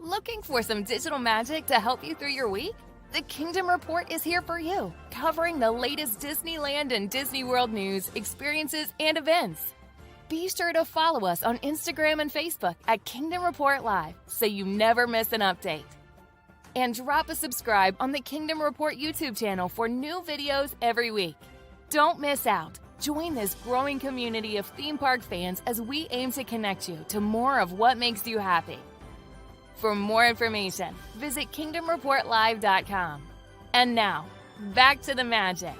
Looking for some digital magic to help you through your week? The Kingdom Report is here for you, covering the latest Disneyland and Disney World news, experiences, and events. Be sure to follow us on Instagram and Facebook at Kingdom Report Live so you never miss an update. And drop a subscribe on the Kingdom Report YouTube channel for new videos every week. Don't miss out. Join this growing community of theme park fans as we aim to connect you to more of what makes you happy. For more information, visit kingdomreportlive.com. And now, back to the magic.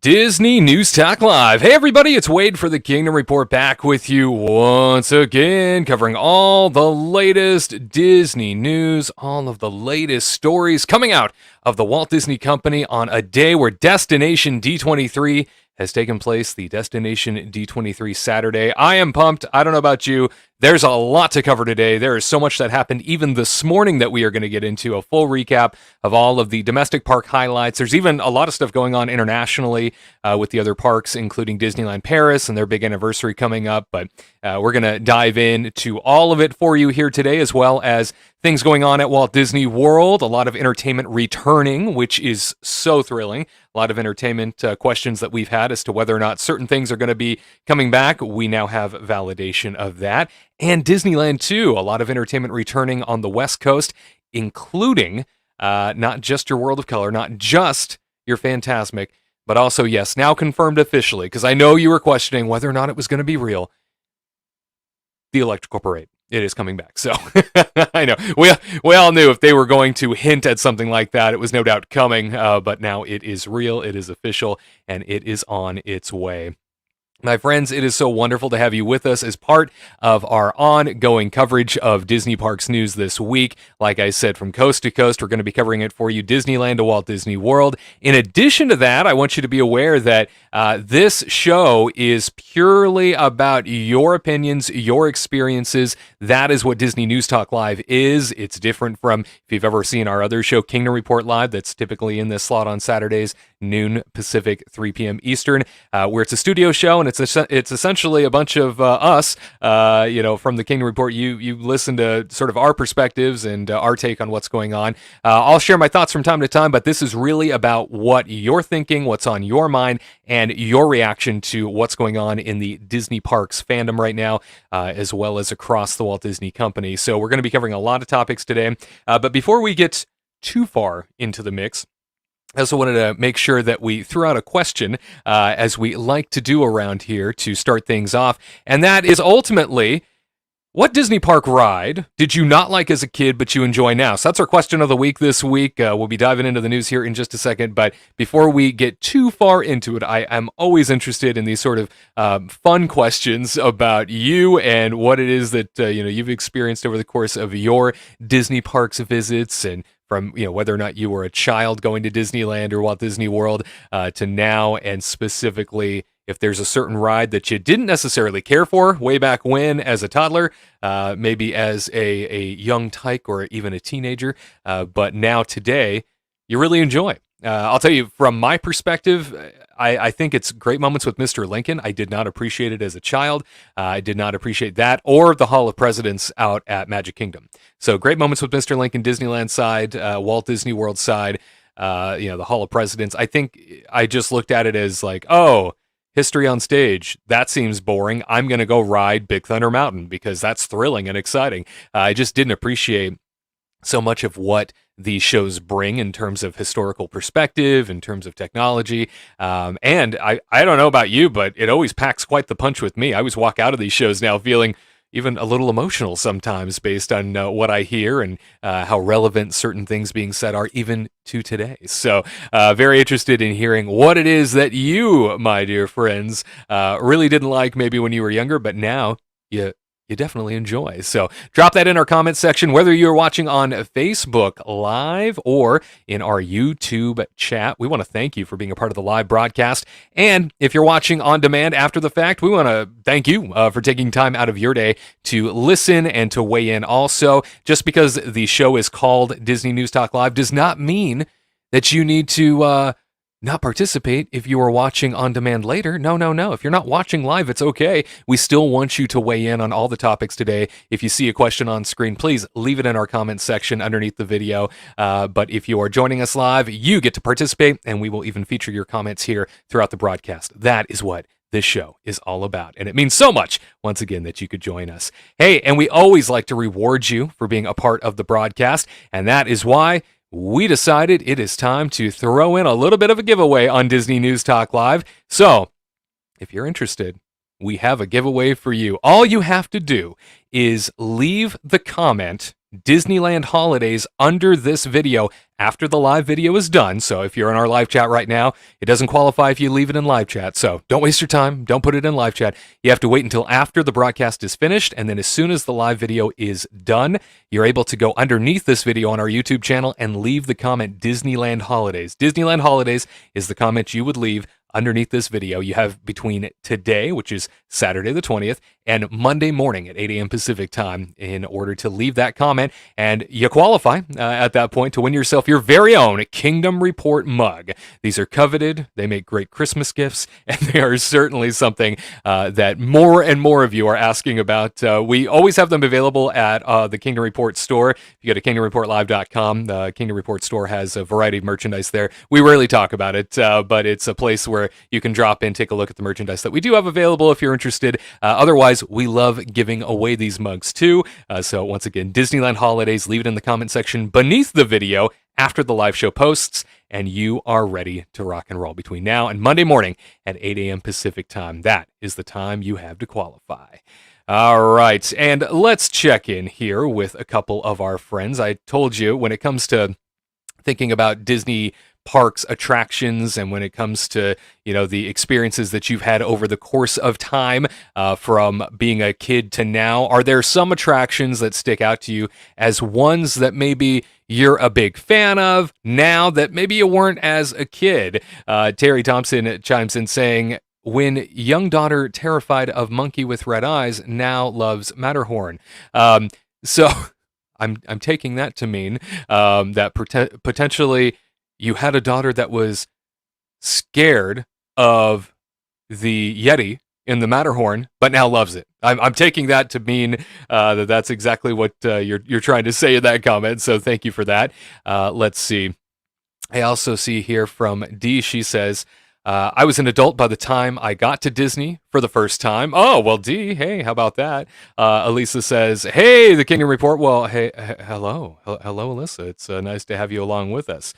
Disney News Talk Live. Hey everybody, it's Wade for the Kingdom Report, back with you once again, covering all the latest Disney news, all of the latest stories coming out of the Walt Disney Company on a day where Destination D23 has taken place, the Destination D23 Saturday. I am pumped. I don't know about you. There's a lot to cover today. There is so much that happened even this morning that we are going to get into, a full recap of all of the domestic park highlights. There's even a lot of stuff going on internationally with the other parks, including Disneyland Paris and their big anniversary coming up. But we're going to dive into all of it for you here today, as well as things going on at Walt Disney World, a lot of entertainment returning, which is so thrilling. A lot of entertainment questions that we've had as to whether or not certain things are going to be coming back. We now have validation of that. And Disneyland, too. A lot of entertainment returning on the West Coast, including not just your World of Color, not just your Fantasmic, but also, yes, now confirmed officially, because I know you were questioning whether or not it was going to be real. The Electrical Parade. It is coming back. So I know we all knew if they were going to hint at something like that, it was no doubt coming. But now it is real, it is official, and it is on its way. My friends, it is so wonderful to have you with us as part of our ongoing coverage of Disney Parks news this week. Like I said, from coast to coast, we're going to be covering it for you, Disneyland to Walt Disney World. In addition to that, I want you to be aware that this show is purely about your opinions, your experiences. That is what Disney News Talk Live is. It's different from, if you've ever seen our other show, Kingdom Report Live, that's typically in this slot on Saturdays, noon Pacific, 3 p.m. Eastern, where it's a studio show, and it's essentially a bunch of us, from the Kingdom Report. You listen to sort of our perspectives and our take on what's going on. I'll share my thoughts from time to time, but this is really about what you're thinking, what's on your mind, and your reaction to what's going on in the Disney Parks fandom right now, as well as across the Walt Disney Company. So we're going to be covering a lot of topics today. But before we get too far into the mix, I also wanted to make sure that we threw out a question, as we like to do around here to start things off. And that is ultimately, what Disney park ride did you not like as a kid, but you enjoy now? So that's our question of the week this week. We'll be diving into the news here in just a second. But before we get too far into it, I am always interested in these sort of fun questions about you and what it is that you've experienced over the course of your Disney parks visits, and from whether or not you were a child going to Disneyland or Walt Disney World to now, and specifically if there's a certain ride that you didn't necessarily care for way back when as a toddler, maybe as a young tyke or even a teenager, but now today you really enjoy. I'll tell you, from my perspective, I think it's great moments with Mr. Lincoln. I did not appreciate it as a child. I did not appreciate that or the Hall of Presidents out at Magic Kingdom. So great moments with Mr. Lincoln, Disneyland side, Walt Disney World side, the Hall of Presidents. I think I just looked at it as like, oh, history on stage, that seems boring. I'm going to go ride Big Thunder Mountain because that's thrilling and exciting. I just didn't appreciate so much of what these shows bring in terms of historical perspective, in terms of technology. And I don't know about you, but it always packs quite the punch with me. I always walk out of these shows now feeling, even a little emotional sometimes based on what I hear and how relevant certain things being said are even to today. So very interested in hearing what it is that you, my dear friends, really didn't like maybe when you were younger, but now you definitely enjoy. So drop that in our comment section, whether you're watching on Facebook Live or in our YouTube chat. We want to thank you for being a part of the live broadcast. And if you're watching on demand after the fact, we want to thank you for taking time out of your day to listen and to weigh in also. Just because the show is called Disney News Talk Live does not mean that you need to not participate if you are watching on demand later. No. If you're not watching live, it's okay. We still want you to weigh in on all the topics today. If you see a question on screen, please leave it in our comment section underneath the video. But if you are joining us live, you get to participate, and we will even feature your comments here throughout the broadcast. That is what this show is all about. And it means so much, once again, that you could join us. Hey, and we always like to reward you for being a part of the broadcast, and that is why we decided it is time to throw in a little bit of a giveaway on Disney News Talk Live. So, if you're interested, we have a giveaway for you. All you have to do is leave the comment Disneyland Holidays under this video after the live video is done. So if you're in our live chat right now, it doesn't qualify if you leave it in live chat. So don't waste your time. Don't put it in live chat. You have to wait until after the broadcast is finished. And then as soon as the live video is done, you're able to go underneath this video on our YouTube channel and leave the comment Disneyland Holidays. Disneyland Holidays is the comment you would leave underneath this video. You have between today, which is Saturday the 20th, and Monday morning at 8 a.m. Pacific time in order to leave that comment, and you qualify at that point to win yourself your very own Kingdom Report mug. These are coveted, they make great Christmas gifts, and they are certainly something that more and more of you are asking about. We always have them available at the Kingdom Report store. If you go to kingdomreportlive.com, the Kingdom Report store has a variety of merchandise there. We rarely talk about it, but it's a place where you can drop in, take a look at the merchandise that we do have available if you're interested. Otherwise, we love giving away these mugs too. So once again, Disneyland Holidays, leave it in the comment section beneath the video after the live show posts, and you are ready to rock and roll between now and Monday morning at 8 a.m. Pacific time. That is the time you have to qualify. All right, and let's check in here with a couple of our friends. I told you when it comes to thinking about Disney parks attractions and when it comes to the experiences that you've had over the course of time from being a kid to now, are there some attractions that stick out to you as ones that maybe you're a big fan of now that maybe you weren't as a kid? Terry Thompson chimes in saying, when young daughter terrified of monkey with red eyes now loves Matterhorn. So I'm taking that to mean that potentially you had a daughter that was scared of the Yeti in the Matterhorn, but now loves it. I'm taking that to mean that that's exactly what you're trying to say in that comment. So thank you for that. Let's see. I also see here from Dee. She says, I was an adult by the time I got to Disney for the first time. Oh, well, Dee, hey, how about that? Elisa says, hey, the Kingdom Report. Well, hey, hello, Alyssa. It's nice to have you along with us.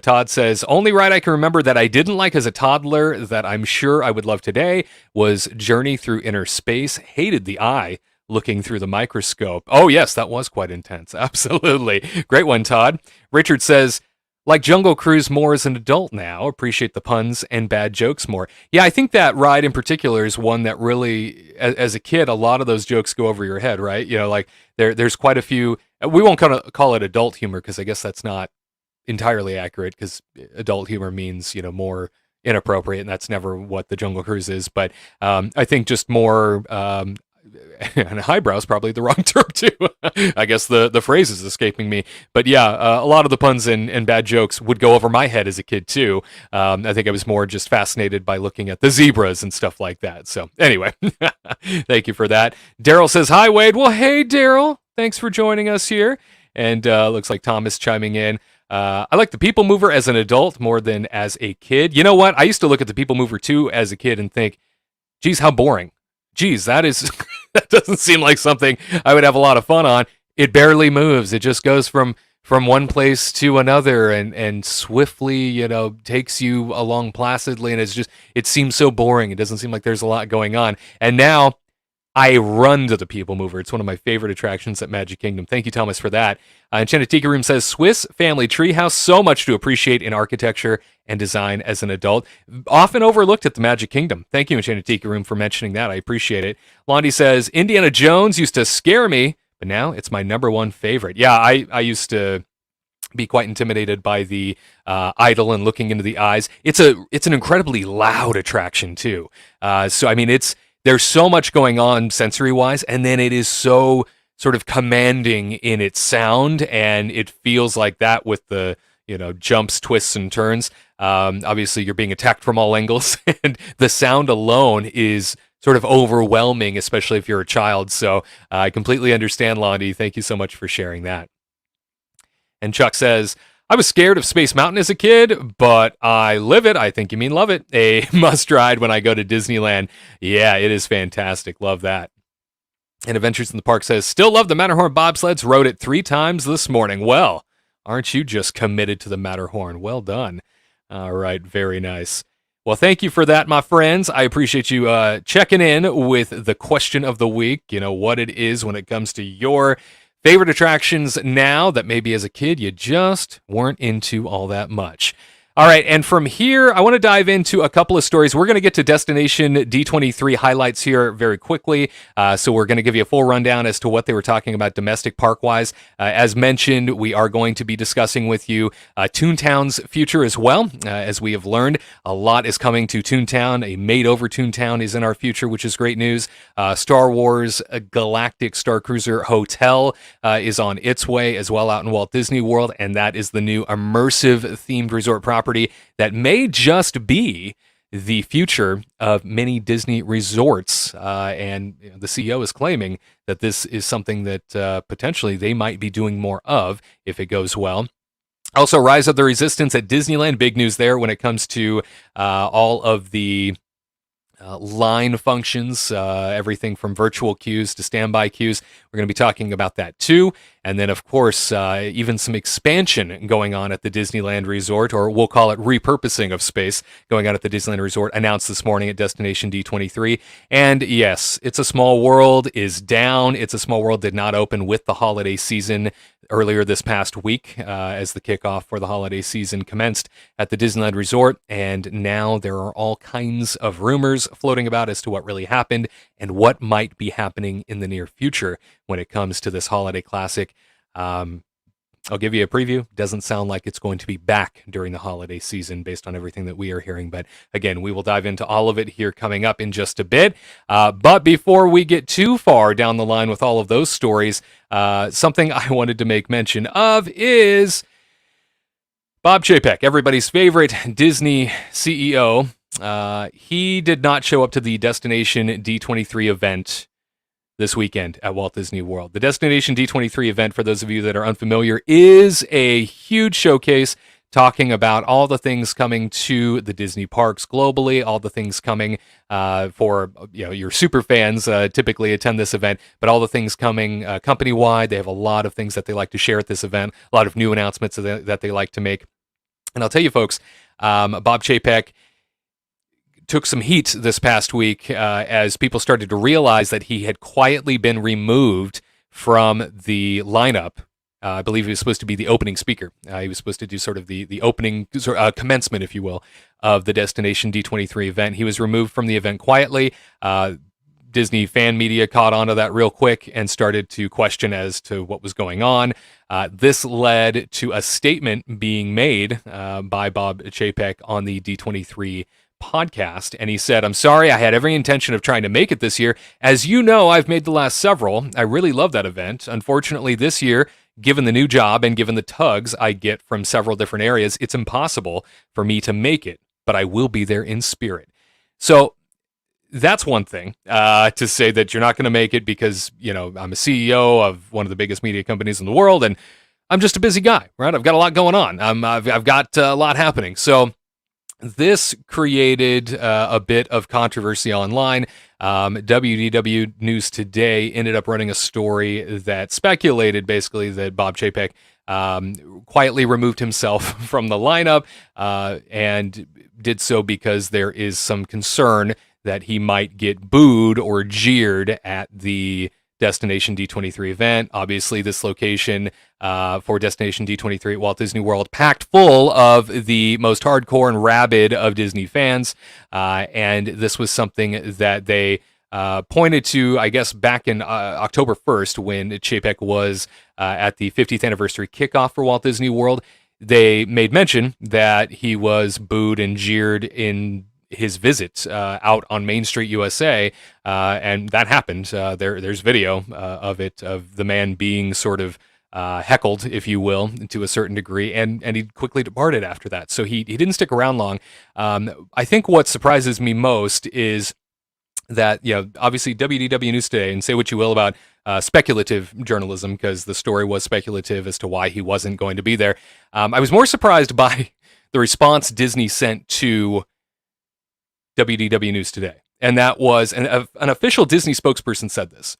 Todd says, only ride I can remember that I didn't like as a toddler that I'm sure I would love today was Journey Through Inner Space. Hated the eye looking through the microscope. Oh, yes, that was quite intense. Absolutely. Great one, Todd. Richard says, like Jungle Cruise more as an adult now. Appreciate the puns and bad jokes more. Yeah, I think that ride in particular is one that really, as a kid, a lot of those jokes go over your head, right? Like there's quite a few. We won't kind of call it adult humor because I guess that's not entirely accurate because adult humor means more inappropriate, and that's never what the Jungle Cruise is. But I think just more and highbrow is probably the wrong term too. I guess the phrase is escaping me. But yeah, a lot of the puns and bad jokes would go over my head as a kid too. I think I was more just fascinated by looking at the zebras and stuff like that. So anyway, thank you for that. Daryl says, hi, Wade. Well, hey, Daryl. Thanks for joining us here. And looks like Thomas chiming in. I like the People Mover as an adult more than as a kid. You know what? I used to look at the People Mover too as a kid and think, geez, how boring. Geez, that doesn't seem like something I would have a lot of fun on. It barely moves. It just goes from one place to another and swiftly, takes you along placidly. And it seems so boring. It doesn't seem like there's a lot going on. And now I run to the People Mover. It's one of my favorite attractions at Magic Kingdom. Thank you, Thomas, for that. Enchanted Tiki Room says, Swiss Family Treehouse, so much to appreciate in architecture and design as an adult. Often overlooked at the Magic Kingdom. Thank you, Enchanted Tiki Room, for mentioning that. I appreciate it. Londi says, Indiana Jones used to scare me, but now it's my number one favorite. Yeah, I used to be quite intimidated by the idol and looking into the eyes. It's an incredibly loud attraction too. So I mean, there's so much going on sensory wise, and then it is so sort of commanding in its sound, and it feels like that with the jumps, twists, and turns. Obviously, you're being attacked from all angles, and the sound alone is sort of overwhelming, especially if you're a child. So I completely understand, Londi. Thank you so much for sharing that. And Chuck says, I was scared of Space Mountain as a kid, but I live it. I think you mean love it. A must ride when I go to Disneyland. Yeah, it is fantastic. Love that. And Adventures in the Park says, still love the Matterhorn bobsleds. Rode it 3 times this morning. Well, aren't you just committed to the Matterhorn? Well done. All right, very nice. Well, thank you for that, my friends. I appreciate you checking in with the question of the week. You know, what it is when it comes to your favorite attractions now that maybe as a kid you just weren't into all that much. All right, and from here, I want to dive into a couple of stories. We're going to get to Destination D23 highlights here very quickly. So we're going to give you a full rundown as to what they were talking about domestic park-wise. As mentioned, we are going to be discussing with you ToonTown's future as well. As we have learned, a lot is coming to Toontown. A made-over Toontown is in our future, which is great news. Star Wars Galactic Starcruiser Hotel is on its way as well out in Walt Disney World, and that is the new immersive themed resort property that may just be the future of many Disney resorts. And the CEO is claiming that this is something that potentially they might be doing more of if it goes well. Also, Rise of the Resistance at Disneyland. Big news there when it comes to all of the line functions, everything from virtual queues to standby queues. We're going to be talking about that too. And then, of course, even some expansion going on at the Disneyland Resort, or we'll call it repurposing of space going on at the Disneyland Resort, announced this morning at Destination D23. And yes, It's a Small World is down. It's a Small World did not open with the holiday season earlier this past week as the kickoff for the holiday season commenced at the Disneyland Resort. And now there are all kinds of rumors floating about as to what really happened and what might be happening in the near future when it comes to this holiday classic. I'll give you a preview. Doesn't sound like it's going to be back during the holiday season based on everything that we are hearing. But again, we will dive into all of it here coming up in just a bit. But before we get too far down the line with all of those stories, something I wanted to make mention of is Bob Chapek, everybody's favorite Disney CEO. He did not show up to the Destination D23 event this weekend at Walt Disney World. The Destination D23 event, for those of you that are unfamiliar, is a huge showcase talking about all the things coming to the Disney parks globally, all the things coming for your super fans typically attend this event, but all the things coming company-wide. They have a lot of things that they like to share at this event, a lot of new announcements that they like to make. And I'll tell you folks, Bob Chapek took some heat this past week as people started to realize that he had quietly been removed from the lineup. I believe he was supposed to be the opening speaker. He was supposed to do sort of the opening commencement, if you will, of the Destination D23 event. He was removed from the event quietly. Disney fan media caught on to that real quick and started to question as to what was going on. This led to a statement being made by Bob Chapek on the D23 podcast, and he said, I'm sorry, I had every intention of trying to make it this year. As you know, I've made the last several. I really love that event. Unfortunately, this year, given the new job and given the tugs I get from several different areas, it's impossible for me to make it, but I will be there in spirit. So that's one thing, to say that you're not going to make it because, I'm a CEO of one of the biggest media companies in the world, and I'm just a busy guy, right? I've got a lot going on. I've got a lot happening. So this created a bit of controversy online. WDW News Today ended up running a story that speculated basically that Bob Chapek quietly removed himself from the lineup and did so because there is some concern that he might get booed or jeered at the Destination D23 event. Obviously, this location for Destination D23 at Walt Disney World packed full of the most hardcore and rabid of Disney fans, and this was something that they pointed to, I guess, back in October 1st when Chapek was at the 50th anniversary kickoff for Walt Disney World. They made mention that he was booed and jeered in his visit out on Main Street, USA, and that happened. There's video of it, of the man being sort of heckled, if you will, to a certain degree, and he quickly departed after that. So he didn't stick around long. I think what surprises me most is that, obviously WDW News Today, and say what you will about speculative journalism, because the story was speculative as to why he wasn't going to be there. I was more surprised by the response Disney sent to WDW News Today. And that was, an official Disney spokesperson said this,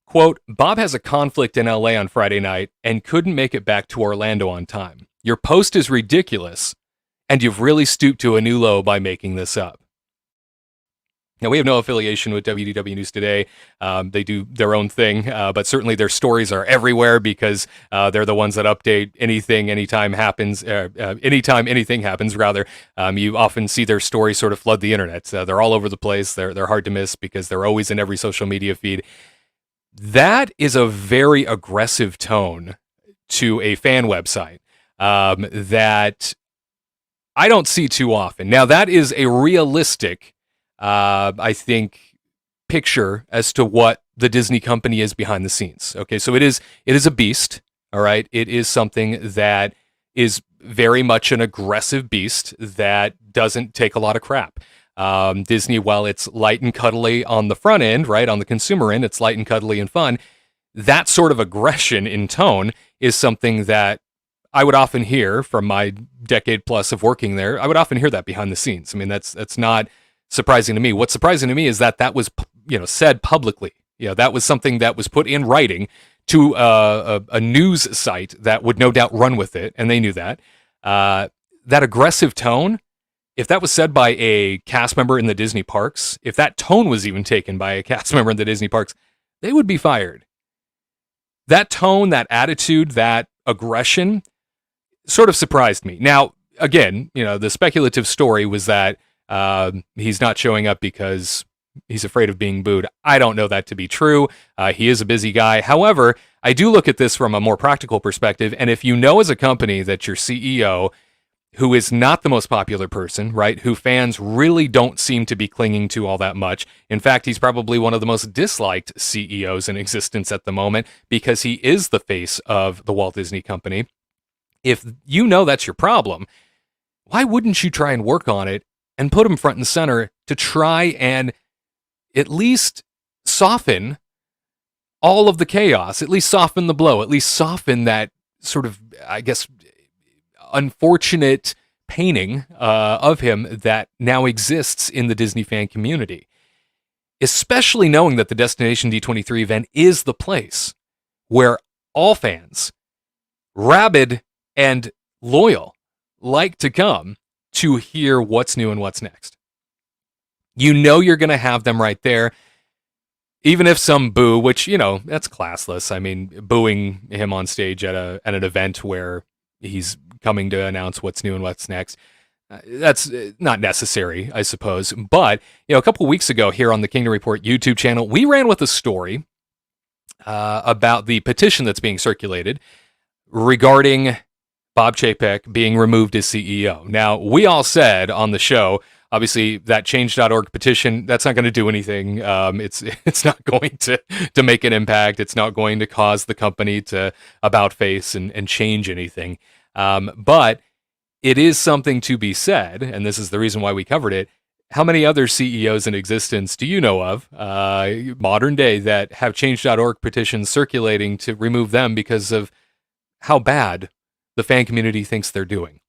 quote, "Bob has a conflict in LA on Friday night and couldn't make it back to Orlando on time. Your post is ridiculous, and you've really stooped to a new low by making this up." Now, we have no affiliation with WDW News Today. They do their own thing, but certainly their stories are everywhere because they're the ones that update anything, anytime anything happens, rather. You often see their stories sort of flood the internet. They're all over the place. They're hard to miss because they're always in every social media feed. That is a very aggressive tone to a fan website that I don't see too often. Now, that is a realistic I think, picture as to what the Disney company is behind the scenes. Okay, so it is a beast, all right? It is something that is very much an aggressive beast that doesn't take a lot of crap. Disney, while it's light and cuddly on the front end, right, on the consumer end, it's light and cuddly and fun, that sort of aggression in tone is something that I would often hear from my decade plus of working there. I would often hear that behind the scenes. I mean, that's not surprising to me. What's surprising to me is that was, said publicly. That was something that was put in writing to a news site that would no doubt run with it, and they knew that. That aggressive tone, if that was said by a cast member in the Disney parks, if that tone was even taken by a cast member in the Disney parks, they would be fired. That tone, that attitude, that aggression sort of surprised me. Now, again, the speculative story was that he's not showing up because he's afraid of being booed. I don't know that to be true. He is a busy guy. However, I do look at this from a more practical perspective. And if you know as a company that your CEO, who is not the most popular person, right, who fans really don't seem to be clinging to all that much. In fact, he's probably one of the most disliked CEOs in existence at the moment because he is the face of the Walt Disney Company. If you know that's your problem, why wouldn't you try and work on it and put him front and center to try and at least soften all of the chaos, at least soften the blow, at least soften that sort of, I guess, unfortunate painting of him that now exists in the Disney fan community, especially knowing that the Destination D23 event is the place where all fans, rabid and loyal, like to come to hear what's new and what's next. You're going to have them right there. Even if some boo, which, that's classless. I mean, booing him on stage at an event where he's coming to announce what's new and what's next, that's not necessary, I suppose. But, a couple weeks ago here on the Kingdom Report YouTube channel, we ran with a story about the petition that's being circulated regarding Bob Chapek being removed as CEO. Now, we all said on the show, obviously, that change.org petition, that's not going to do anything. It's not going to make an impact. It's not going to cause the company to about face and change anything. But it is something to be said, and this is the reason why we covered it. How many other CEOs in existence do you know of, modern day, that have change.org petitions circulating to remove them because of how bad the fan community thinks they're doing?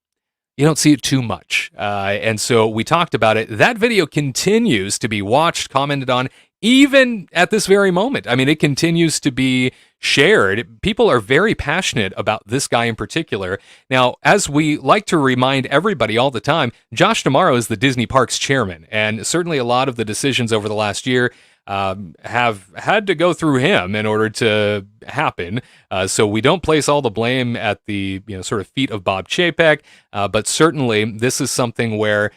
You don't see it too much. And so we talked about it. That video continues to be watched, commented on, even at this very moment. I mean, it continues to be shared. People are very passionate about this guy in particular. Now, as we like to remind everybody all the time, Josh D'Amaro is the Disney Parks chairman, and certainly a lot of the decisions over the last year have had to go through him in order to happen. So we don't place all the blame at the sort of feet of Bob Chapek, but certainly this is something where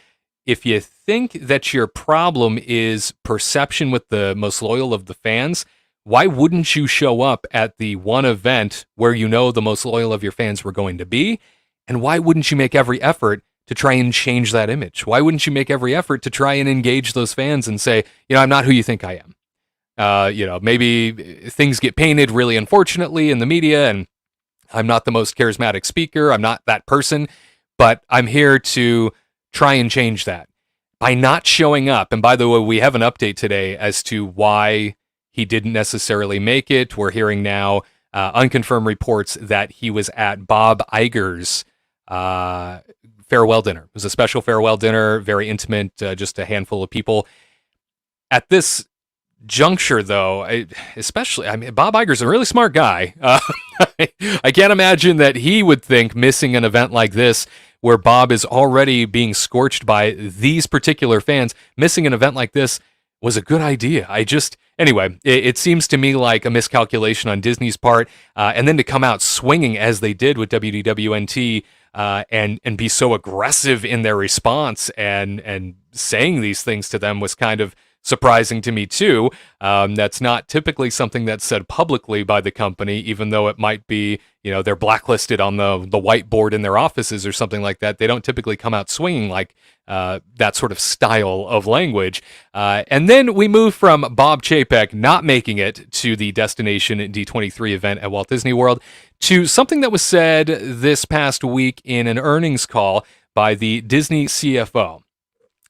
if you think that your problem is perception with the most loyal of the fans, why wouldn't you show up at the one event where you know the most loyal of your fans were going to be? And why wouldn't you make every effort to try and change that image? Why wouldn't you make every effort to try and engage those fans and say, I'm not who you think I am? Maybe things get painted really unfortunately in the media, and I'm not the most charismatic speaker. I'm not that person, but I'm here to try and change that by not showing up. And by the way, we have an update today as to why he didn't necessarily make it. We're hearing now unconfirmed reports that he was at Bob Iger's farewell dinner. It was a special farewell dinner, very intimate, just a handful of people. At this juncture, though, Bob Iger's a really smart guy. I can't imagine that he would think missing an event like this, where Bob is already being scorched by these particular fans, missing an event like this was a good idea. Anyway, it seems to me like a miscalculation on Disney's part, and then to come out swinging as they did with WDWNT and be so aggressive in their response and saying these things to them was kind of surprising to me too. That's not typically something that's said publicly by the company, even though it might be, they're blacklisted on the whiteboard in their offices or something like that. They don't typically come out swinging like that sort of style of language. And then we move from Bob Chapek not making it to the Destination D23 event at Walt Disney World to something that was said this past week in an earnings call by the Disney CFO.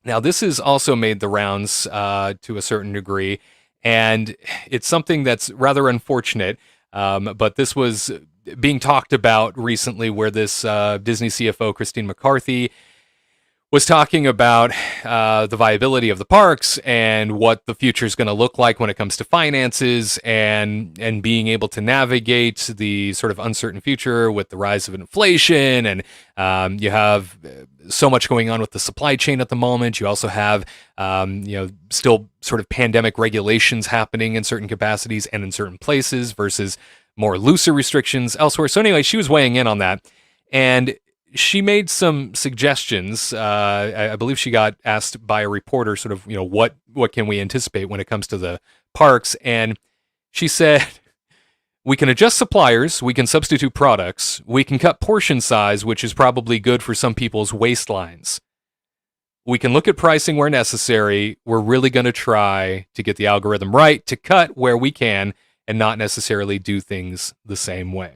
Now, this has also made the rounds to a certain degree, and it's something that's rather unfortunate, but this was being talked about recently where this Disney CFO, Christine McCarthy, was talking about the viability of the parks and what the future is going to look like when it comes to finances and being able to navigate the sort of uncertain future with the rise of inflation. And you have so much going on with the supply chain at the moment. You also have, still sort of pandemic regulations happening in certain capacities and in certain places versus more looser restrictions elsewhere. So anyway, she was weighing in on that. And she made some suggestions. I believe she got asked by a reporter sort of, what can we anticipate when it comes to the parks? And she said, we can adjust suppliers, we can substitute products, we can cut portion size, which is probably good for some people's waistlines. We can look at pricing where necessary. We're really going to try to get the algorithm right to cut where we can and not necessarily do things the same way.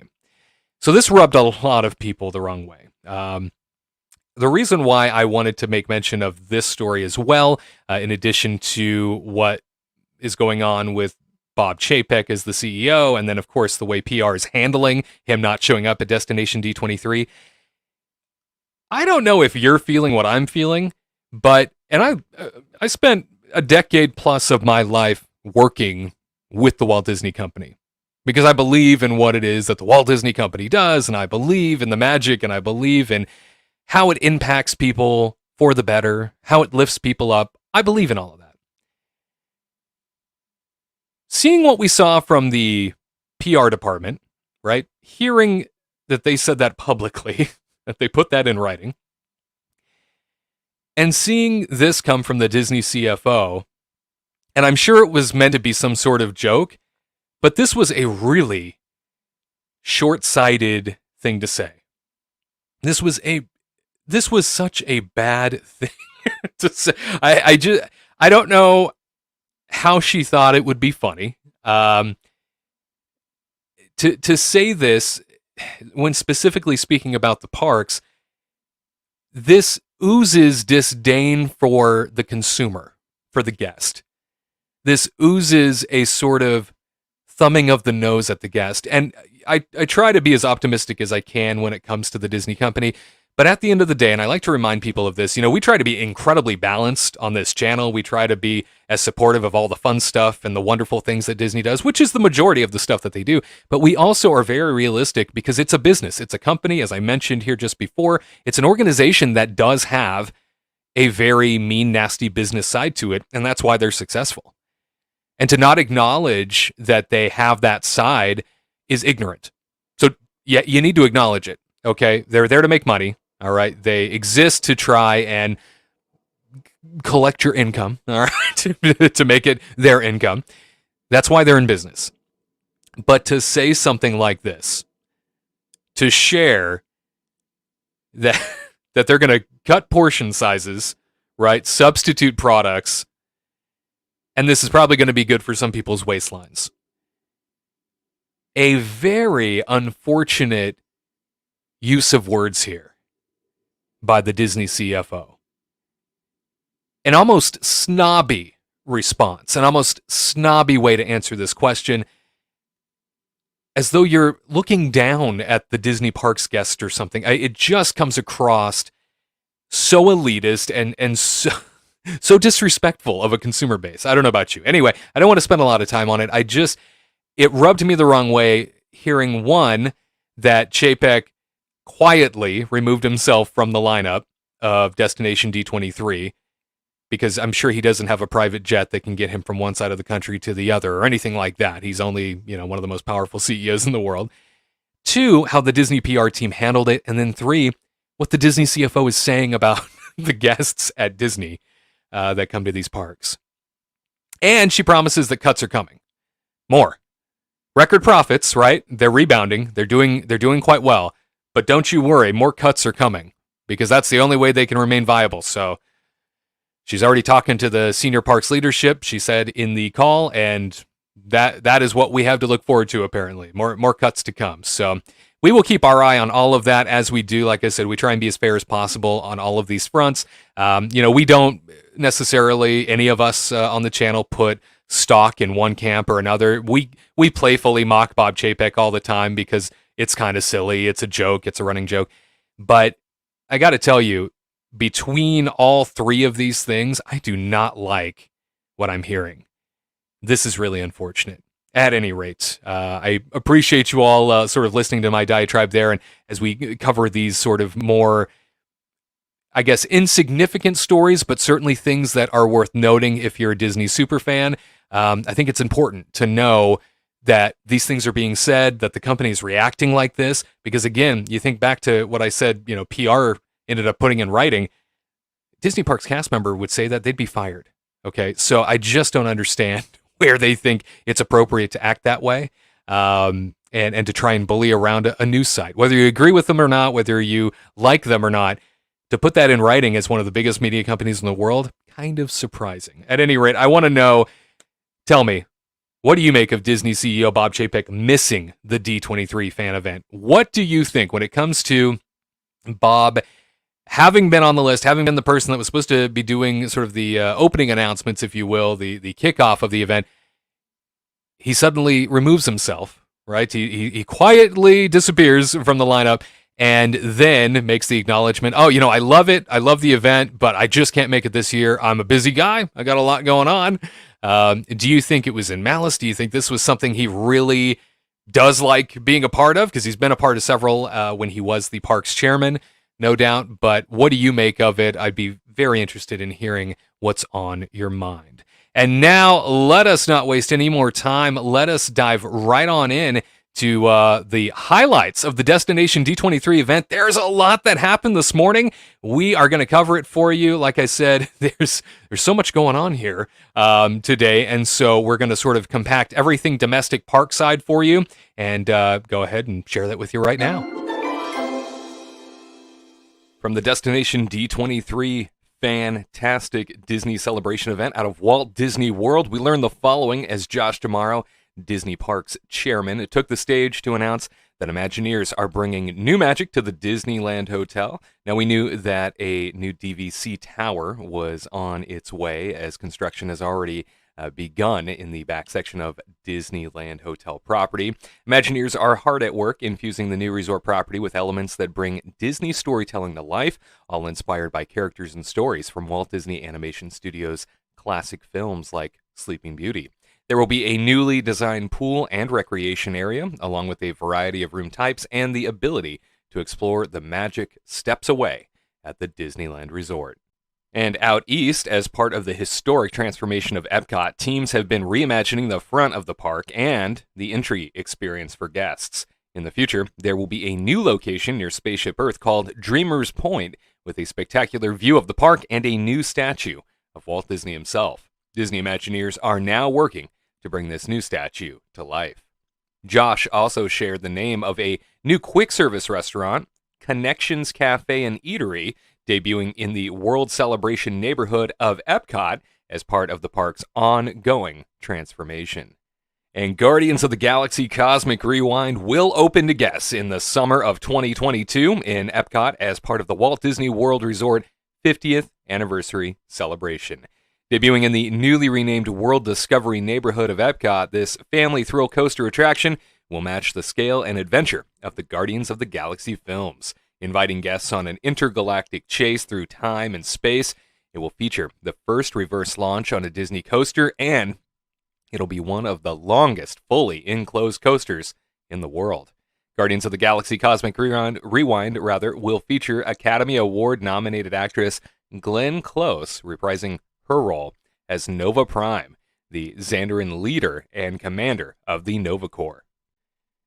So this rubbed a lot of people the wrong way. The reason why I wanted to make mention of this story as well, in addition to what is going on with Bob Chapek as the CEO, and then of course the way PR is handling him not showing up at Destination D23. I don't know if you're feeling what I'm feeling, but I spent a decade plus of my life working with the Walt Disney Company, because I believe in what it is that the Walt Disney Company does, and I believe in the magic, and I believe in how it impacts people for the better, how it lifts people up. I believe in all of that. Seeing what we saw from the PR department, right? Hearing that they said that publicly, that they put that in writing, and seeing this come from the Disney CFO, and I'm sure it was meant to be some sort of joke, but this was a really short-sighted thing to say. This was such a bad thing to say. I don't know how she thought it would be funny. To say this when specifically speaking about the parks, this oozes disdain for the consumer, for the guest. This oozes a sort of thumbing of the nose at the guest. And I try to be as optimistic as I can when it comes to the Disney company, But at the end of the day, and I like to remind people of this, we try to be incredibly balanced on this channel. We try to be as supportive of all the fun stuff and the wonderful things that Disney does, which is the majority of the stuff that they do. But we also are very realistic because it's a business. It's a company, as I mentioned here just before. It's an organization that does have a very mean, nasty business side to it, and that's why they're successful. And to not acknowledge that they have that side is ignorant. So, yeah, you need to acknowledge it, okay? They're there to make money, all right? They exist to try and collect your income, all right, to make it their income. That's why they're in business. But to say something like this, to share that that they're going to cut portion sizes, right, substitute products, and this is probably going to be good for some people's waistlines. A very unfortunate use of words here by the Disney CFO. An almost snobby response, an almost snobby way to answer this question, as though you're looking down at the Disney Parks guest or something. It just comes across so elitist and so disrespectful of a consumer base. I don't know about you. Anyway, I don't want to spend a lot of time on it. It rubbed me the wrong way hearing, one, that Chapek quietly removed himself from the lineup of Destination D23, because I'm sure he doesn't have a private jet that can get him from one side of the country to the other or anything like that. He's only, one of the most powerful CEOs in the world. Two, how the Disney PR team handled it. And then three, what the Disney CFO is saying about the guests at Disney that come to these parks. And she promises that cuts are coming. More. Record profits, right? They're rebounding. They're doing quite well. But don't you worry, more cuts are coming, because that's the only way they can remain viable. So she's already talking to the senior parks leadership, she said in the call, and that is what we have to look forward to, apparently. More cuts to come. So we will keep our eye on all of that as we do. Like I said, we try and be as fair as possible on all of these fronts. We don't necessarily, any of us on the channel, put stock in one camp or another. We playfully mock Bob Chapek all the time because it's kind of silly. It's a joke. It's a running joke. But I got to tell you, between all three of these things, I do not like what I'm hearing. This is really unfortunate. At any rate, I appreciate you all sort of listening to my diatribe there. And as we cover these sort of more, I guess, insignificant stories, but certainly things that are worth noting if you're a Disney superfan, I think it's important to know that these things are being said, that the company is reacting like this. Because again, you think back to what I said, PR ended up putting in writing. Disney Parks cast member would say that they'd be fired. Okay, so I just don't understand where they think it's appropriate to act that way, and to try and bully around a news site. Whether you agree with them or not, whether you like them or not, to put that in writing as one of the biggest media companies in the world, kind of surprising. At any rate, I want to know, tell me, what do you make of Disney CEO Bob Chapek missing the D23 fan event? What do you think when it comes to Bob having been on the list, having been the person that was supposed to be doing sort of the opening announcements, if you will, the kickoff of the event? He suddenly removes himself, right? He quietly disappears from the lineup and then makes the acknowledgement, I love it. I love the event, but I just can't make it this year. I'm a busy guy. I got a lot going on. Do you think it was in malice? Do you think this was something he really does like being a part of? Because he's been a part of several when he was the parks chairman, no doubt. But what do you make of it? I'd be very interested in hearing what's on your mind. And now, let us not waste any more time. Let us dive right on in to the highlights of the Destination D23 event. There's a lot that happened this morning. We are going to cover it for you. Like I said, there's so much going on here today, and so we're going to sort of compact everything domestic park side for you, and go ahead and share that with you right now. From the Destination D23 fantastic Disney celebration event out of Walt Disney World, we learned the following as Josh D'Amaro, Disney Parks chairman, took the stage to announce that Imagineers are bringing new magic to the Disneyland Hotel. Now, we knew that a new DVC tower was on its way, as construction has already begun in the back section of Disneyland Hotel property. Imagineers are hard at work infusing the new resort property with elements that bring Disney storytelling to life, all inspired by characters and stories from Walt Disney Animation Studios' classic films like Sleeping Beauty. There will be a newly designed pool and recreation area, along with a variety of room types and the ability to explore the magic steps away at the Disneyland Resort. And out east, as part of the historic transformation of Epcot, teams have been reimagining the front of the park and the entry experience for guests. In the future, there will be a new location near Spaceship Earth called Dreamer's Point, with a spectacular view of the park and a new statue of Walt Disney himself. Disney Imagineers are now working to bring this new statue to life. Josh also shared the name of a new quick-service restaurant, Connections Cafe and Eatery, debuting in the World Celebration neighborhood of Epcot as part of the park's ongoing transformation. And Guardians of the Galaxy Cosmic Rewind will open to guests in the summer of 2022 in Epcot as part of the Walt Disney World Resort 50th anniversary celebration. Debuting in the newly renamed World Discovery neighborhood of Epcot, this family thrill coaster attraction will match the scale and adventure of the Guardians of the Galaxy films, inviting guests on an intergalactic chase through time and space. It will feature the first reverse launch on a Disney coaster, and it'll be one of the longest fully enclosed coasters in the world. Guardians of the Galaxy Cosmic Rewind will feature Academy Award-nominated actress Glenn Close reprising her role as Nova Prime, the Xandarin leader and commander of the Nova Corps.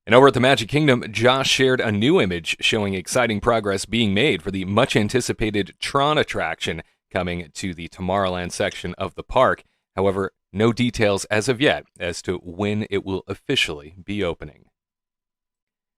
And over at the Magic Kingdom, Josh shared a new image showing exciting progress being made for the much-anticipated Tron attraction coming to the Tomorrowland section of the park. However, no details as of yet as to when it will officially be opening.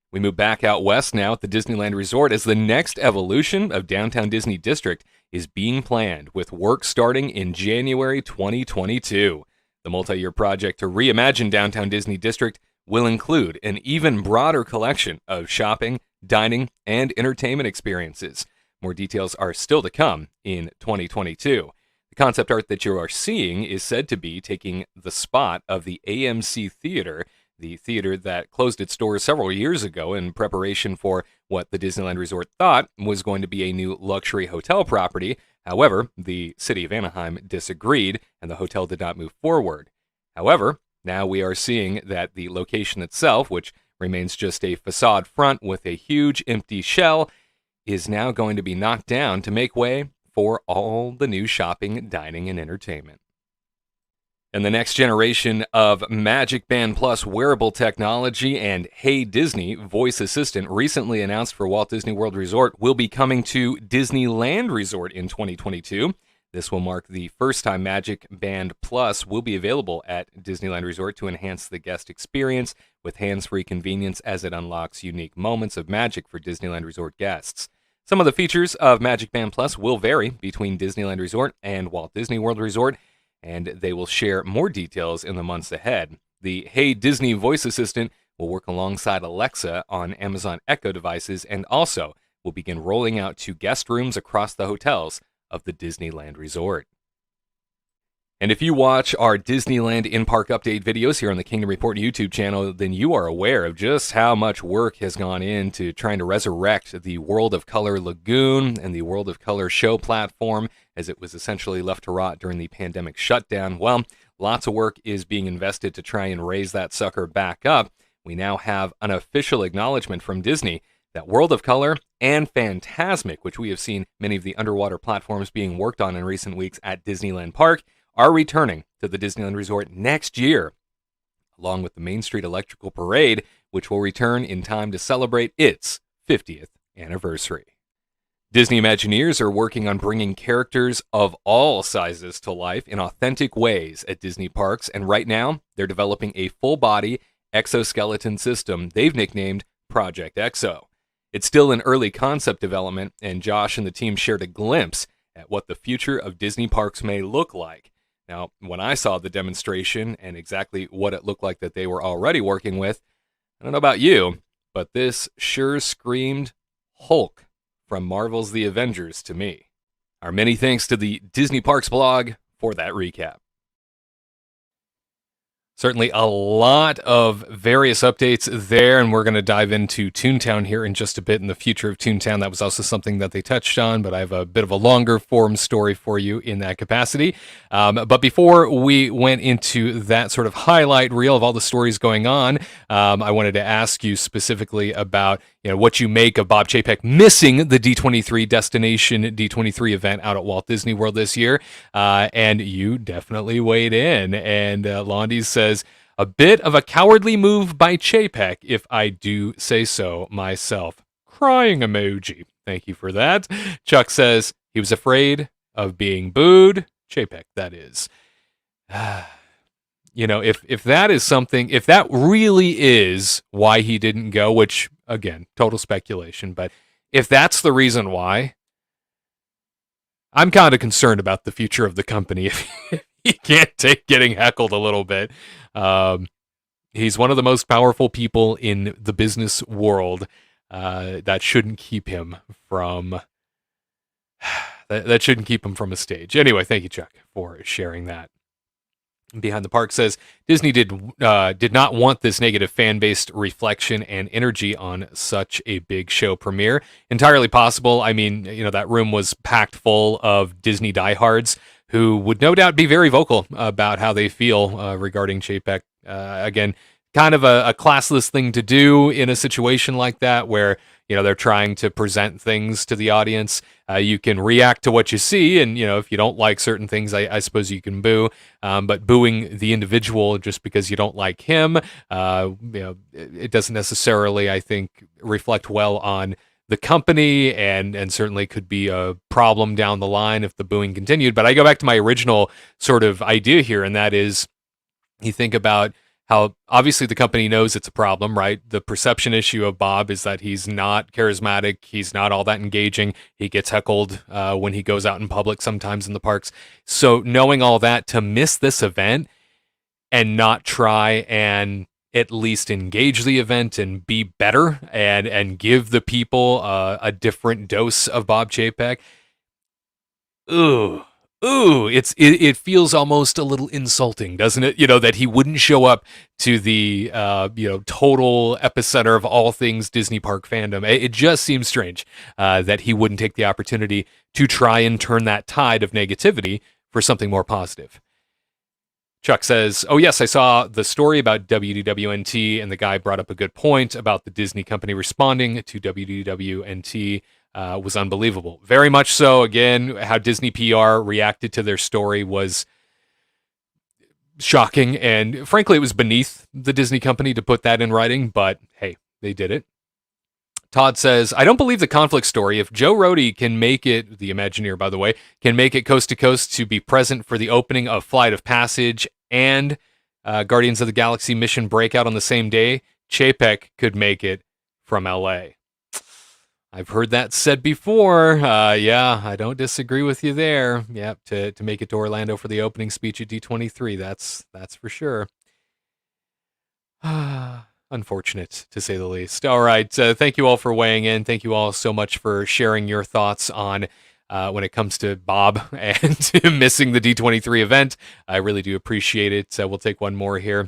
We move back out west now at the Disneyland Resort as the next evolution of Downtown Disney District is being planned, with work starting in January 2022. The multi-year project to reimagine Downtown Disney District will include an even broader collection of shopping, dining, and entertainment experiences. More details are still to come in 2022. The concept art that you are seeing is said to be taking the spot of the AMC Theater, the theater that closed its doors several years ago in preparation for what the Disneyland Resort thought was going to be a new luxury hotel property. However, the city of Anaheim disagreed, and the hotel did not move forward. However, now we are seeing that the location itself, which remains just a facade front with a huge empty shell, is now going to be knocked down to make way for all the new shopping, dining, and entertainment. And the next generation of Magic Band Plus wearable technology and Hey Disney voice assistant recently announced for Walt Disney World Resort will be coming to Disneyland Resort in 2022. This will mark the first time Magic Band Plus will be available at Disneyland Resort to enhance the guest experience with hands-free convenience as it unlocks unique moments of magic for Disneyland Resort guests. Some of the features of Magic Band Plus will vary between Disneyland Resort and Walt Disney World Resort, and they will share more details in the months ahead. The Hey Disney voice assistant will work alongside Alexa on Amazon Echo devices and also will begin rolling out to guest rooms across the hotels of the Disneyland Resort. And if you watch our Disneyland in-park update videos here on the Kingdom Report YouTube channel, then you are aware of just how much work has gone into trying to resurrect the World of Color Lagoon and the World of Color show platform, as it was essentially left to rot during the pandemic shutdown. Well, lots of work is being invested to try and raise that sucker back up. We now have an official acknowledgement from Disney that World of Color and Fantasmic, which we have seen many of the underwater platforms being worked on in recent weeks at Disneyland Park, are returning to the Disneyland Resort next year, along with the Main Street Electrical Parade, which will return in time to celebrate its 50th anniversary. Disney Imagineers are working on bringing characters of all sizes to life in authentic ways at Disney parks, and right now they're developing a full-body exoskeleton system they've nicknamed Project Exo. It's still in early concept development, and Josh and the team shared a glimpse at what the future of Disney parks may look like. Now, when I saw the demonstration and exactly what it looked like that they were already working with, I don't know about you, but this sure screamed Hulk from Marvel's The Avengers to me. Our many thanks to the Disney Parks blog for that recap. Certainly a lot of various updates there, and we're going to dive into Toontown here in just a bit in the future of Toontown. That was also something that they touched on, but I have a bit of a longer form story for you in that capacity. But before we went into that sort of highlight reel of all the stories going on, I wanted to ask you specifically about what you make of Bob Chapek missing the D23 Destination D23 event out at Walt Disney World this year. And you definitely weighed in. And Londi says, a bit of a cowardly move by Chapek, if I do say so myself. Crying emoji. Thank you for that. Chuck says, he was afraid of being booed. Chapek, that is. If that is something, if that really is why he didn't go, which, again, total speculation, but if that's the reason why, I'm kind of concerned about the future of the company if he can't take getting heckled a little bit. He's one of the most powerful people in the business world. That shouldn't keep him from that shouldn't keep him from a stage. Anyway, thank you, Chuck, for sharing that. Behind the Park says Disney did not want this negative fan-based reflection and energy on such a big show premiere. Entirely possible. I mean, that room was packed full of Disney diehards who would no doubt be very vocal about how they feel regarding Chapek. Again, kind of a classless thing to do in a situation like that where they're trying to present things to the audience. You can react to what you see, and if you don't like certain things, I suppose you can boo. But booing the individual just because you don't like him, it doesn't necessarily, I think, reflect well on the company, and certainly could be a problem down the line if the booing continued. But I go back to my original sort of idea here, and that is, you think about how obviously the company knows it's a problem, right? The perception issue of Bob is that he's not charismatic. He's not all that engaging. He gets heckled when he goes out in public sometimes in the parks. So knowing all that, to miss this event and not try and at least engage the event and be better and give the people a different dose of Bob Chapek, it feels almost a little insulting, doesn't it? That he wouldn't show up to the total epicenter of all things Disney Park fandom. It just seems strange that he wouldn't take the opportunity to try and turn that tide of negativity for something more positive. Chuck says, oh yes, I saw the story about WDWNT, and the guy brought up a good point about the Disney company responding to WDWNT. Was unbelievable. Very much so. Again, how Disney PR reacted to their story was shocking, and frankly, it was beneath the Disney company to put that in writing, but hey, they did it. Todd says, I don't believe the conflict story. If Joe Rohde can make it, the Imagineer, by the way, can make it coast to coast to be present for the opening of Flight of Passage and Guardians of the Galaxy Mission Breakout on the same day, Chapek could make it from LA. I've heard that said before. Yeah, I don't disagree with you there. Yeah, to make it to Orlando for the opening speech at D23, that's for sure. Unfortunate, to say the least. All right, thank you all for weighing in. Thank you all so much for sharing your thoughts on when it comes to Bob and missing the D23 event. I really do appreciate it. We'll take one more here,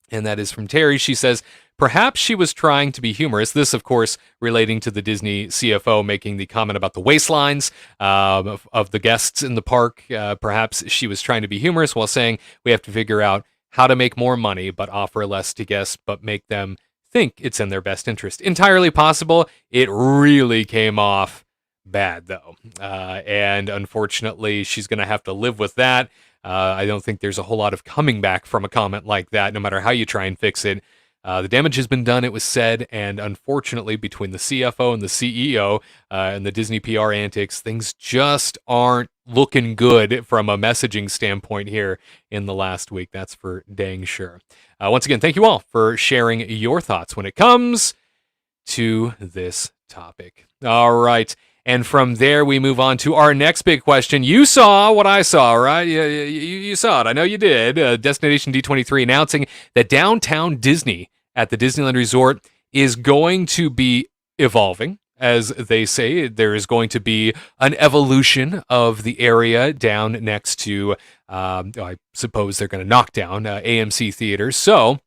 and that is from Terry. She says, perhaps she was trying to be humorous. This, of course, relating to the Disney CFO making the comment about the waistlines of the guests in the park. Perhaps she was trying to be humorous while saying we have to figure out how to make more money but offer less to guests but make them think it's in their best interest. Entirely possible. It really came off bad, though. And unfortunately, she's going to have to live with that. I don't think there's a whole lot of coming back from a comment like that, no matter how you try and fix it. The damage has been done, it was said, and unfortunately, between the CFO and the CEO and the Disney PR antics, things just aren't looking good from a messaging standpoint here in the last week. That's for dang sure. Once again, thank you all for sharing your thoughts when it comes to this topic. All right. And from there, we move on to our next big question. You saw what I saw, right? You saw it. I know you did. Destination D23 announcing that Downtown Disney at the Disneyland Resort is going to be evolving. As they say, there is going to be an evolution of the area down next to I suppose they're going to knock down AMC theaters. So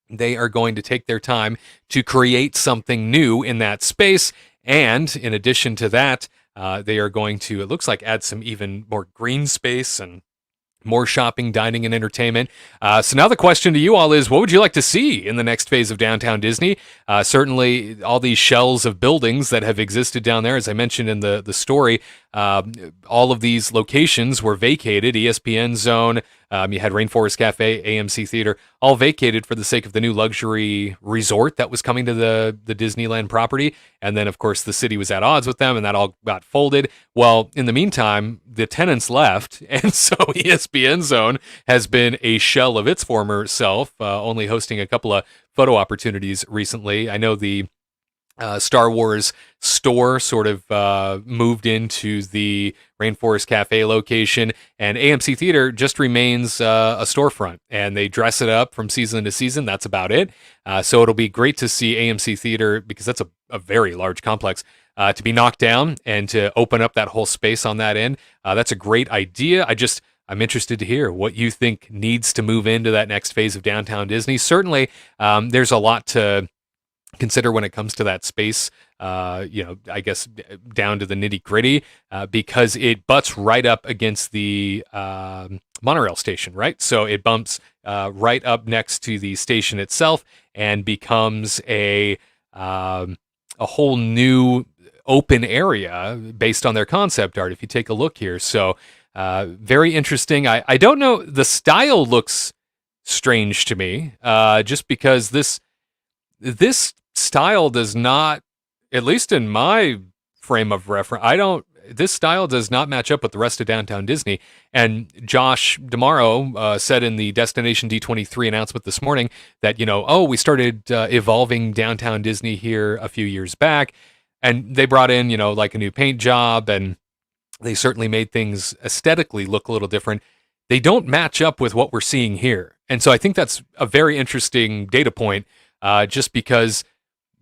they are going to take their time to create something new in that space. And in addition to that, they are going to, it looks like, add some even more green space and more shopping, dining, and entertainment. So now the question to you all is, what would you like to see in the next phase of Downtown Disney? Certainly all these shells of buildings that have existed down there, as I mentioned in the story, all of these locations were vacated. ESPN Zone, you had Rainforest Cafe, AMC Theater, all vacated for the sake of the new luxury resort that was coming to the Disneyland property. And then, of course, the city was at odds with them, and that all got folded. Well, in the meantime, the tenants left, and so ESPN Zone has been a shell of its former self, only hosting a couple of photo opportunities recently. I know the Star Wars store sort of moved into the Rainforest Cafe location, and AMC Theater just remains a storefront, and they dress it up from season to season. That's about it. So it'll be great to see AMC Theater, because that's a very large complex, to be knocked down and to open up that whole space on that end. That's a great idea. I'm interested to hear what you think needs to move into that next phase of Downtown Disney. Certainly, there's a lot to consider when it comes to that space, I guess down to the nitty gritty, because it butts right up against the monorail station, right? So it bumps right up next to the station itself and becomes a whole new open area based on their concept art, if you take a look here. So very interesting. I don't know, the style looks strange to me, just because this style does not, at least in my frame of reference, this style does not match up with the rest of Downtown Disney. And Josh D'Amaro said in the Destination D23 announcement this morning that, we started evolving Downtown Disney here a few years back, and they brought in, like a new paint job, and they certainly made things aesthetically look a little different. They don't match up with what we're seeing here. And so I think that's a very interesting data point, just because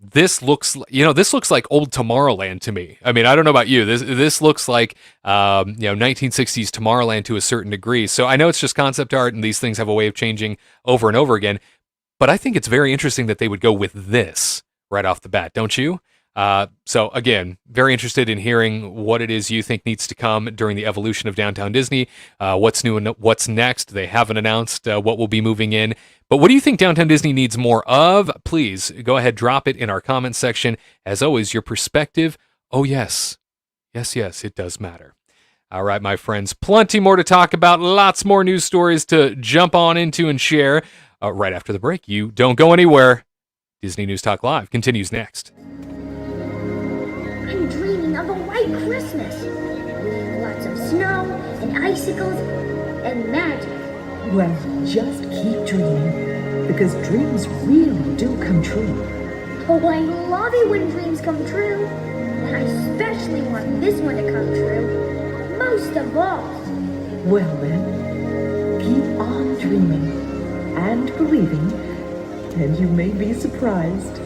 this looks like old Tomorrowland to me. I mean, I don't know about you. This looks like 1960s Tomorrowland to a certain degree. So I know it's just concept art, and these things have a way of changing over and over again. But I think it's very interesting that they would go with this right off the bat, don't you? So again, very interested in hearing what it is you think needs to come during the evolution of Downtown Disney. What's new and what's next? They haven't announced what will be moving in. But what do you think Downtown Disney needs more of? Please go ahead, drop it in our comments section. As always, your perspective. Oh, yes. Yes, it does matter. All right, my friends, plenty more to talk about. Lots more news stories to jump on into and share right after the break. You don't go anywhere. Disney News Talk Live continues next. I'm dreaming of a white Christmas with lots of snow and icicles and magic. Well, just keep dreaming, because dreams really do come true. Oh, I love it when dreams come true. And I especially want this one to come true. Most of all. Well then, keep on dreaming and believing, and you may be surprised.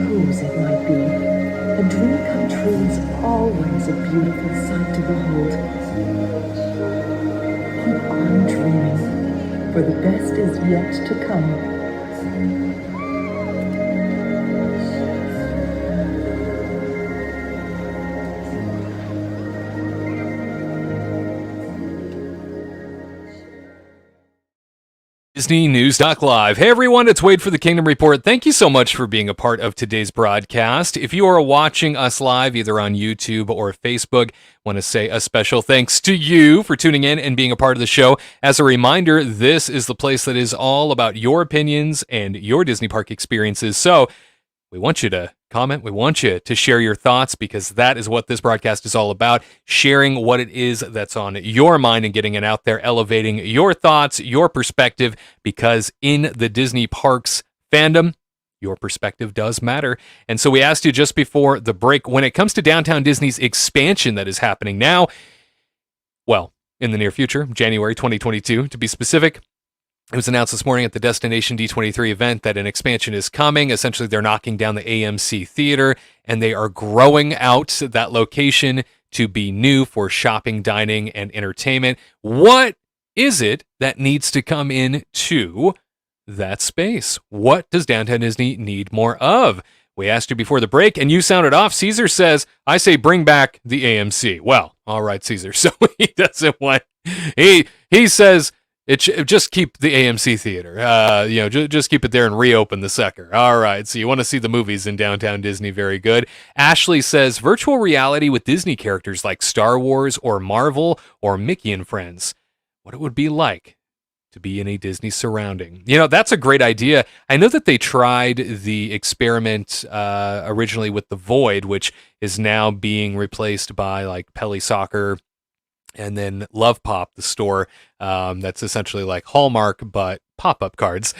suppose it might be. A dream come true is always a beautiful sight to behold. Keep on dreaming, for the best is yet to come. Disney News Live. Hey everyone, it's Wade for the Kingdom Report. Thank you so much for being a part of today's broadcast. If you are watching us live either on YouTube or Facebook, I want to say a special thanks to you for tuning in and being a part of the show. As a reminder, this is the place that is all about your opinions and your Disney park experiences. So we want you to comment. We want you to share your thoughts, because that is what this broadcast is all about, sharing what it is that's on your mind and getting it out there, elevating your thoughts, your perspective, because in the Disney parks fandom, your perspective does matter. And so we asked you just before the break, when it comes to Downtown Disney's expansion that is happening now, well, in the near future, January 2022 to be specific, it was announced this morning at the Destination D23 event that an expansion is coming. Essentially, they're knocking down the AMC Theater, and they are growing out that location to be new for shopping, dining, and entertainment. What is it that needs to come into that space? What does Downtown Disney need more of? We asked you before the break, and you sounded off. Caesar says, I say bring back the AMC. Well, all right, Caesar. So he doesn't want... He says... just keep the AMC Theater. Just keep it there and reopen the sucker. All right, so you want to see the movies in Downtown Disney. Very good. Ashley says, virtual reality with Disney characters like Star Wars or Marvel or Mickey and Friends. What it would be like to be in a Disney surrounding. That's a great idea. I know that they tried the experiment originally with the Void, which is now being replaced by like Pele Soccer, and then Love Pop, the store that's essentially like Hallmark, but pop-up cards.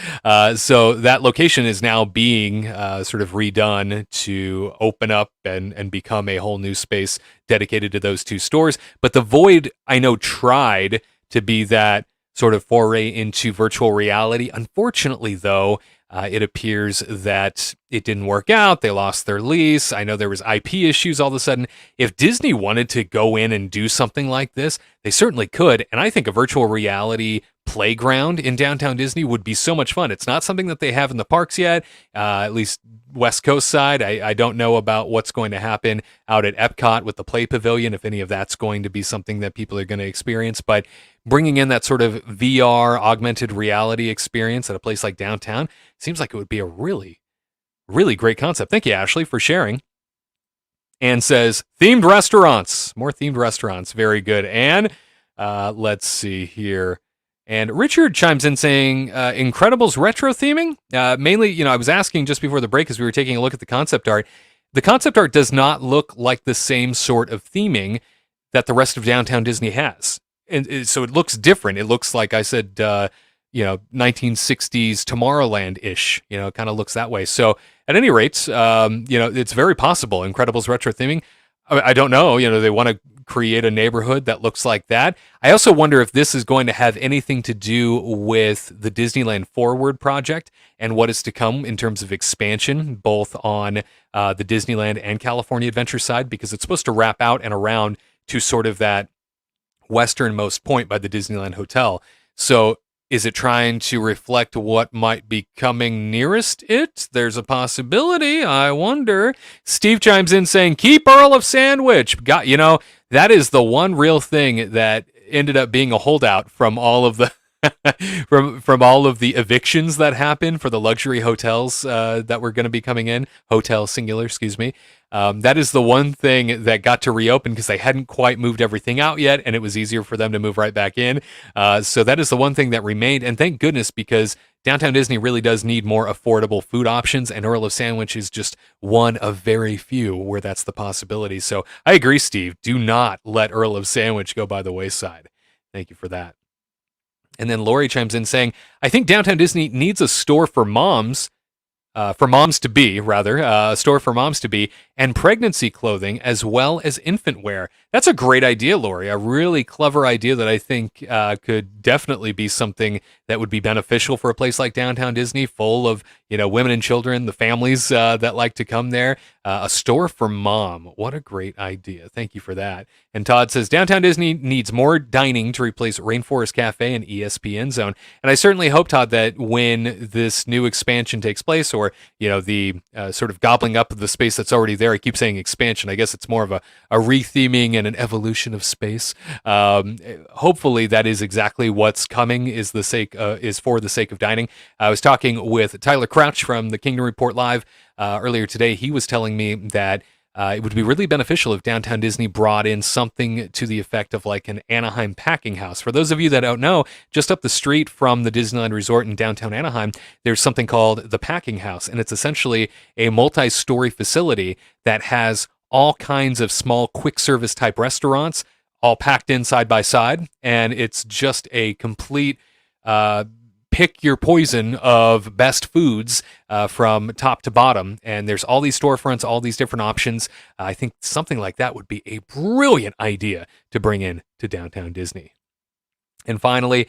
So that location is now being sort of redone to open up and become a whole new space dedicated to those two stores. But the Void, I know, tried to be that sort of foray into virtual reality. Unfortunately, though, it appears that it didn't work out. They lost their lease. I know there was IP issues all of a sudden. If Disney wanted to go in and do something like this, they certainly could. And I think a virtual reality playground in Downtown Disney would be so much fun. It's not something that they have in the parks yet, at least West Coast side. I don't know about what's going to happen out at Epcot with the Play Pavilion, if any of that's going to be something that people are going to experience. But bringing in that sort of VR augmented reality experience at a place like downtown seems like it would be a really, really great concept. Thank you, Ashley, for sharing. Anne says, themed restaurants. More themed restaurants. Very good. Anne, let's see here. And Richard chimes in saying, Incredibles retro theming? Mainly, I was asking just before the break as we were taking a look at the concept art. The concept art does not look like the same sort of theming that the rest of Downtown Disney has. And so it looks different. It looks like I said, 1960s Tomorrowland-ish, it kind of looks that way. So at any rate, it's very possible. Incredibles retro theming. I don't know, they want to create a neighborhood that looks like that. I also wonder if this is going to have anything to do with the Disneyland Forward project and what is to come in terms of expansion, both on the Disneyland and California Adventure side, because it's supposed to wrap out and around to sort of that westernmost point by the Disneyland Hotel. So is it trying to reflect what might be coming nearest it? There's a possibility. I wonder. Steve chimes in saying, keep Earl of Sandwich. That is the one real thing that ended up being a holdout from all of the from all of the evictions that happened for the luxury hotels that were going to be coming in. Hotel singular, excuse me. That is the one thing that got to reopen because they hadn't quite moved everything out yet, and it was easier for them to move right back in. So that is the one thing that remained, and thank goodness, because Downtown Disney really does need more affordable food options, and Earl of Sandwich is just one of very few where that's the possibility. So I agree, Steve. Do not let Earl of Sandwich go by the wayside. Thank you for that. And then Lori chimes in saying, I think Downtown Disney needs a store for moms for moms to be, rather, a store for moms to be, and pregnancy clothing as well as infant wear. That's a great idea, Lori. A really clever idea that I think could definitely be something that would be beneficial for a place like Downtown Disney, full of women and children, the families that like to come there. A store for mom. What a great idea. Thank you for that. And Todd says Downtown Disney needs more dining to replace Rainforest Cafe and ESPN Zone. And I certainly hope, Todd, that when this new expansion takes place, or the sort of gobbling up of the space that's already there. I keep saying expansion. I guess it's more of a retheming and an evolution of space. Hopefully, that is exactly what's coming. Is for the sake of dining. I was talking with Tyler Crouch from the Kingdom Report Live earlier today. He was telling me that it would be really beneficial if Downtown Disney brought in something to the effect of like an Anaheim packing house. For those of you that don't know, just up the street from the Disneyland Resort in downtown Anaheim, there's something called the Packing House, and it's essentially a multi-story facility that has all kinds of small quick service type restaurants all packed in side by side, and it's just a complete pick your poison of best foods from top to bottom. And there's all these storefronts, all these different options. I think something like that would be a brilliant idea to bring in to Downtown Disney. And finally,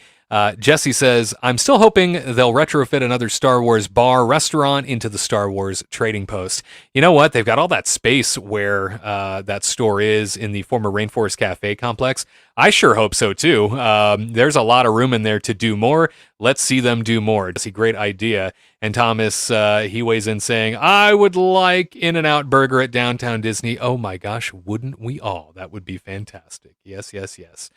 Jesse says, I'm still hoping they'll retrofit another Star Wars bar restaurant into the Star Wars trading post. You know what? They've got all that space where that store is in the former Rainforest Cafe complex. I sure hope so, too. There's a lot of room in there to do more. Let's see them do more. It's a great idea. And Thomas, he weighs in saying, I would like In-N-Out Burger at Downtown Disney. Oh my gosh, wouldn't we all? That would be fantastic. Yes, yes, yes.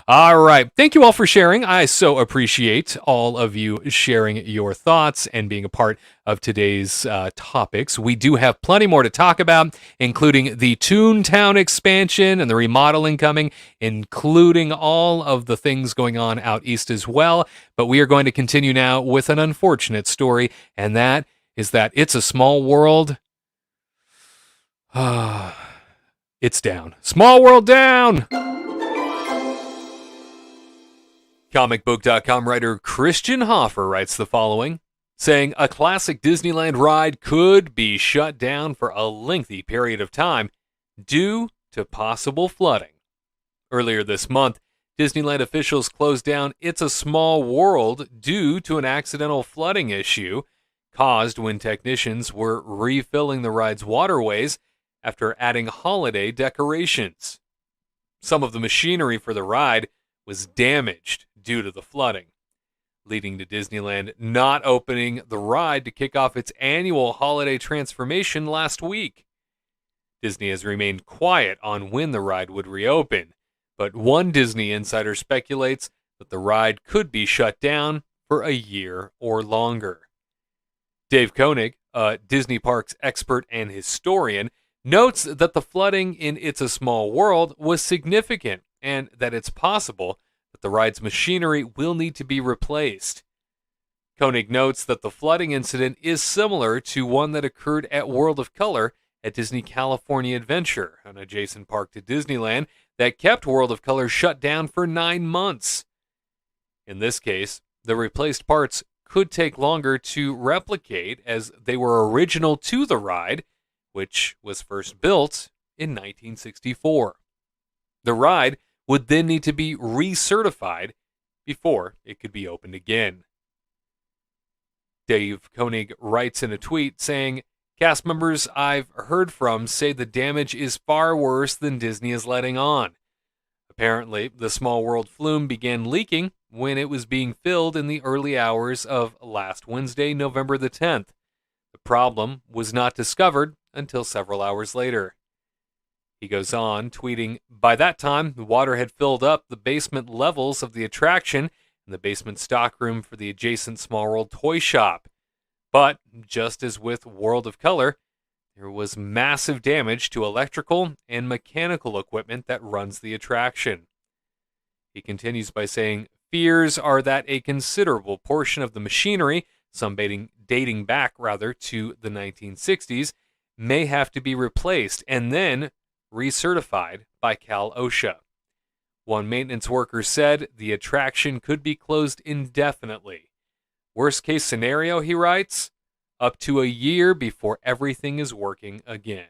All right. Thank you all for sharing. I so appreciate all of you sharing your thoughts and being a part of today's topics. We do have plenty more to talk about, including the Toontown expansion and the remodeling coming, including all of the things going on out east as well. But we are going to continue now with an unfortunate story, and that is that It's a Small World. It's down. Small World down! Comicbook.com writer Christian Hoffer writes the following, saying a classic Disneyland ride could be shut down for a lengthy period of time due to possible flooding. Earlier this month, Disneyland officials closed down It's a Small World due to an accidental flooding issue caused when technicians were refilling the ride's waterways after adding holiday decorations. Some of the machinery for the ride was damaged due to the flooding, leading to Disneyland not opening the ride to kick off its annual holiday transformation last week. Disney has remained quiet on when the ride would reopen, but one Disney insider speculates that the ride could be shut down for a year or longer. Dave Koenig, a Disney Parks expert and historian, notes that the flooding in It's a Small World was significant and that it's possible that the ride's machinery will need to be replaced. Koenig notes that the flooding incident is similar to one that occurred at World of Color at Disney California Adventure, an adjacent park to Disneyland that kept World of Color shut down for 9 months. In this case, the replaced parts could take longer to replicate as they were original to the ride, which was first built in 1964. The ride would then need to be recertified before it could be opened again. Dave Koenig writes in a tweet saying, cast members I've heard from say the damage is far worse than Disney is letting on. Apparently, the Small World flume began leaking when it was being filled in the early hours of last Wednesday, November the 10th. The problem was not discovered until several hours later. He goes on, tweeting, by that time, the water had filled up the basement levels of the attraction and the basement stockroom for the adjacent Small World toy shop. But, just as with World of Color, there was massive damage to electrical and mechanical equipment that runs the attraction. He continues by saying, fears are that a considerable portion of the machinery, some dating back to the 1960s, may have to be replaced and then recertified by Cal OSHA. One maintenance worker said the attraction could be closed indefinitely. Worst case scenario, he writes, up to a year before everything is working again.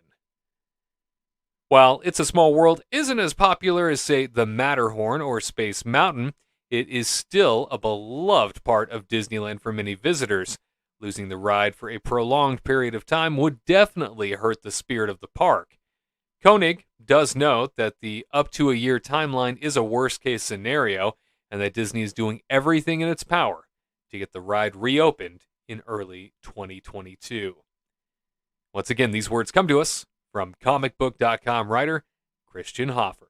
While It's a Small World isn't as popular as, say, the Matterhorn or Space Mountain, it is still a beloved part of Disneyland for many visitors. Losing the ride for a prolonged period of time would definitely hurt the spirit of the park. Koenig does note that the up to a year timeline is a worst-case scenario, and that Disney is doing everything in its power to get the ride reopened in early 2022. Once again, these words come to us from comicbook.com writer Christian Hoffer.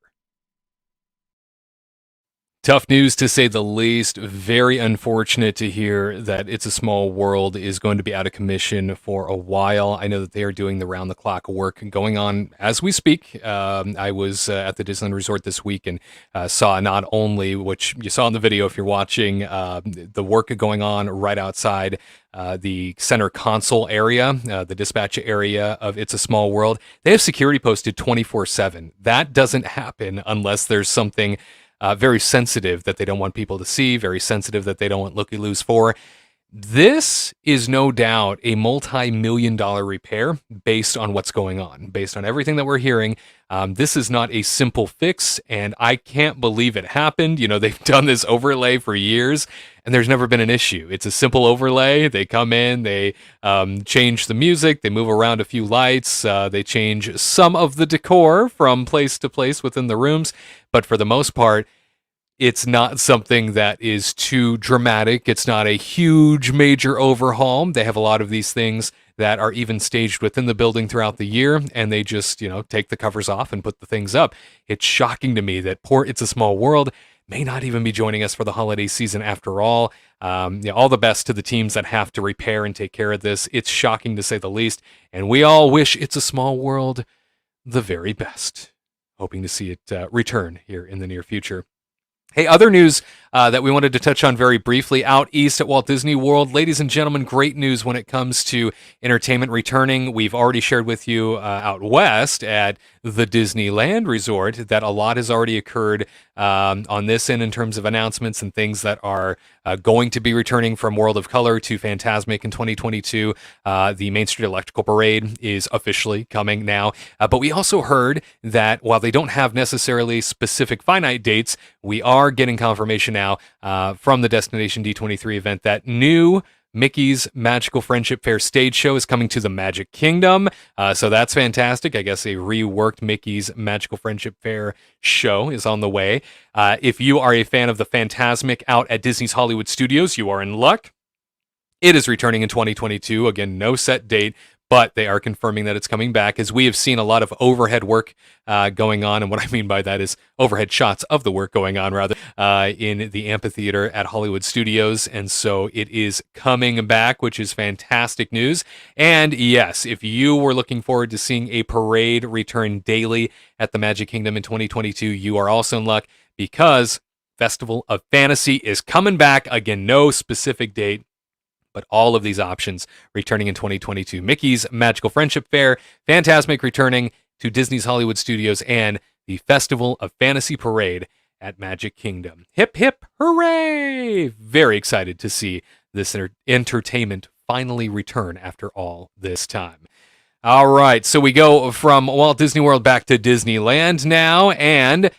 Tough news to say the least. Very unfortunate to hear that It's a Small World is going to be out of commission for a while. I know that they are doing the round-the-clock work going on as we speak. I was at the Disneyland Resort this week and saw not only, which you saw in the video if you're watching, the work going on right outside the center console area, the dispatch area of It's a Small World. They have security posted 24/7. That doesn't happen unless there's something very sensitive that they don't want people to see, very sensitive that they don't want looky-loos for. This is no doubt a multi-million-dollar repair based on what's going on, based on everything that we're hearing. This is not a simple fix, and I can't believe it happened. You know, they've done this overlay for years, and there's never been an issue. It's a simple overlay. They come in, they change the music, they move around a few lights, they change some of the decor from place to place within the rooms, but for the most part, it's not something that is too dramatic. It's not a huge major overhaul. They have a lot of these things that are even staged within the building throughout the year, and they just, take the covers off and put the things up. It's shocking to me that poor It's a Small World may not even be joining us for the holiday season after all. All the best to the teams that have to repair and take care of this. It's shocking to say the least, and we all wish It's a Small World the very best. Hoping to see it return here in the near future. Hey, other news that we wanted to touch on very briefly out east at Walt Disney World. Ladies and gentlemen, great news when it comes to entertainment returning. We've already shared with you out west at the Disneyland Resort that a lot has already occurred on this end in terms of announcements and things that are going to be returning from World of Color to Fantasmic in 2022. The Main Street Electrical Parade is officially coming now. But we also heard that while they don't have necessarily specific finite dates, we are getting confirmation now from the Destination D23 event that new Mickey's Magical Friendship Fair stage show is coming to the Magic Kingdom. So that's fantastic. I guess a reworked Mickey's Magical Friendship Fair show is on the way. If you are a fan of the Fantasmic out at Disney's Hollywood Studios, you are in luck. It is returning in 2022. Again, no set date, but they are confirming that it's coming back, as we have seen a lot of overhead work going on. And what I mean by that is overhead shots of the work going on, rather, in the amphitheater at Hollywood Studios. And so it is coming back, which is fantastic news. And yes, if you were looking forward to seeing a parade return daily at the Magic Kingdom in 2022, you are also in luck, because Festival of Fantasy is coming back. Again, no specific date, but all of these options returning in 2022. Mickey's Magical Friendship Fair, Fantasmic returning to Disney's Hollywood Studios, and the Festival of Fantasy Parade at Magic Kingdom. Hip, hip, hooray! Very excited to see this entertainment finally return after all this time. All right, so we go from Walt Disney World back to Disneyland now, and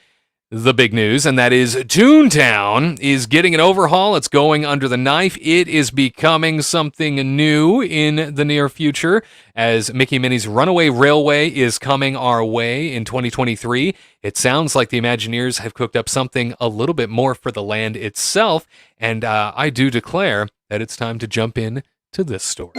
the big news, and that is ToonTown is getting an overhaul. It's going under the knife. It is becoming something new in the near future, as Mickey Minnie's Runaway Railway is coming our way in 2023. It sounds like the Imagineers have cooked up something a little bit more for the land itself, and I do declare that it's time to jump in to this story.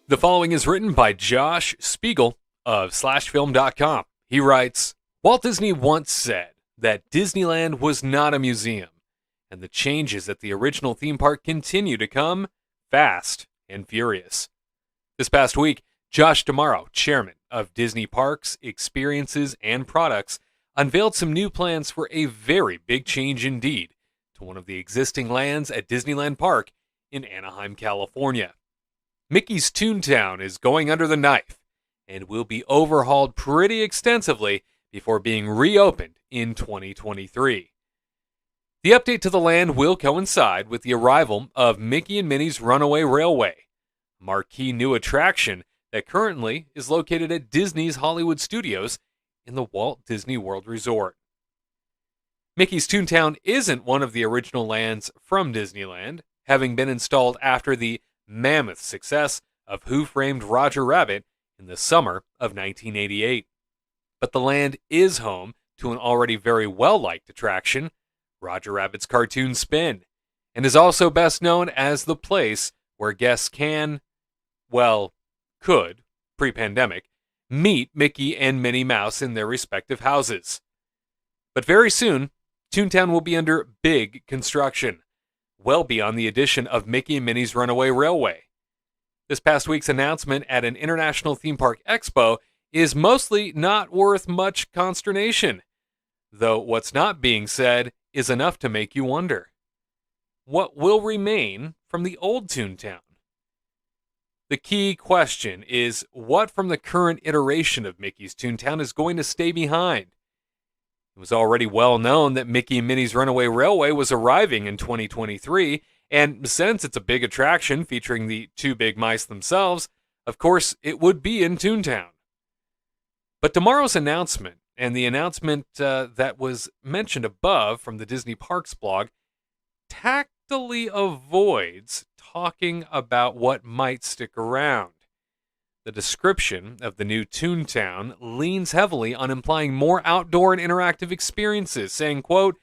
The following is written by Josh Spiegel of /film.com. He writes, Walt Disney once said that Disneyland was not a museum, and the changes at the original theme park continue to come fast and furious. This past week, Josh D'Amaro, chairman of Disney Parks, Experiences, and Products, unveiled some new plans for a very big change indeed to one of the existing lands at Disneyland Park in Anaheim, California. Mickey's Toontown is going under the knife and will be overhauled pretty extensively before being reopened in 2023. The update to the land will coincide with the arrival of Mickey and Minnie's Runaway Railway, a marquee new attraction that currently is located at Disney's Hollywood Studios in the Walt Disney World Resort. Mickey's Toontown isn't one of the original lands from Disneyland, having been installed after the mammoth success of Who Framed Roger Rabbit in the summer of 1988. But the land is home to an already very well-liked attraction, Roger Rabbit's Cartoon Spin, and is also best known as the place where guests can, could, pre-pandemic, meet Mickey and Minnie Mouse in their respective houses. But very soon, Toontown will be under big construction, well beyond the addition of Mickey and Minnie's Runaway Railway. This past week's announcement at an international theme park expo is mostly not worth much consternation, though what's not being said is enough to make you wonder. What will remain from the old Toontown? The key question is what from the current iteration of Mickey's Toontown is going to stay behind? It was already well known that Mickey and Minnie's Runaway Railway was arriving in 2023, and since it's a big attraction featuring the two big mice themselves, of course it would be in Toontown. But tomorrow's announcement, and the announcement that was mentioned above from the Disney Parks blog, tactfully avoids talking about what might stick around. The description of the new Toontown leans heavily on implying more outdoor and interactive experiences, saying, quote,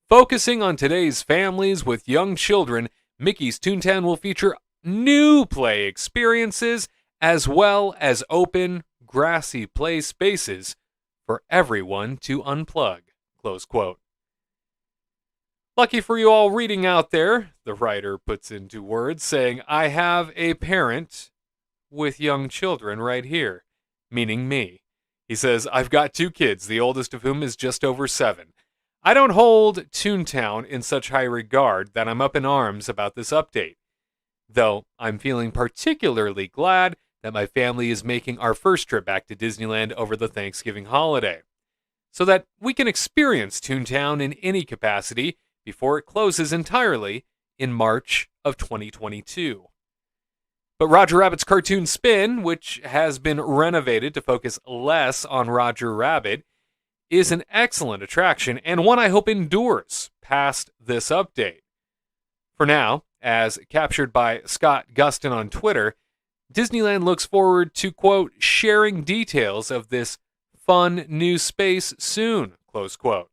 "Focusing on today's families with young children, Mickey's Toontown will feature new play experiences as well as open, grassy play spaces for everyone to unplug," close quote. Lucky for you all reading out there, the writer puts into words, saying, "I have a parent with young children right here," meaning me. He says, "I've got two kids, the oldest of whom is just over 7. I don't hold Toontown in such high regard that I'm up in arms about this update, though I'm feeling particularly glad that my family is making our first trip back to Disneyland over the Thanksgiving holiday, so that we can experience Toontown in any capacity before it closes entirely in March of 2022. But Roger Rabbit's Cartoon Spin, which has been renovated to focus less on Roger Rabbit, is an excellent attraction and one I hope endures past this update. For now, as captured by Scott Gustin on Twitter, Disneyland looks forward to, quote, "sharing details of this fun new space soon," close quote.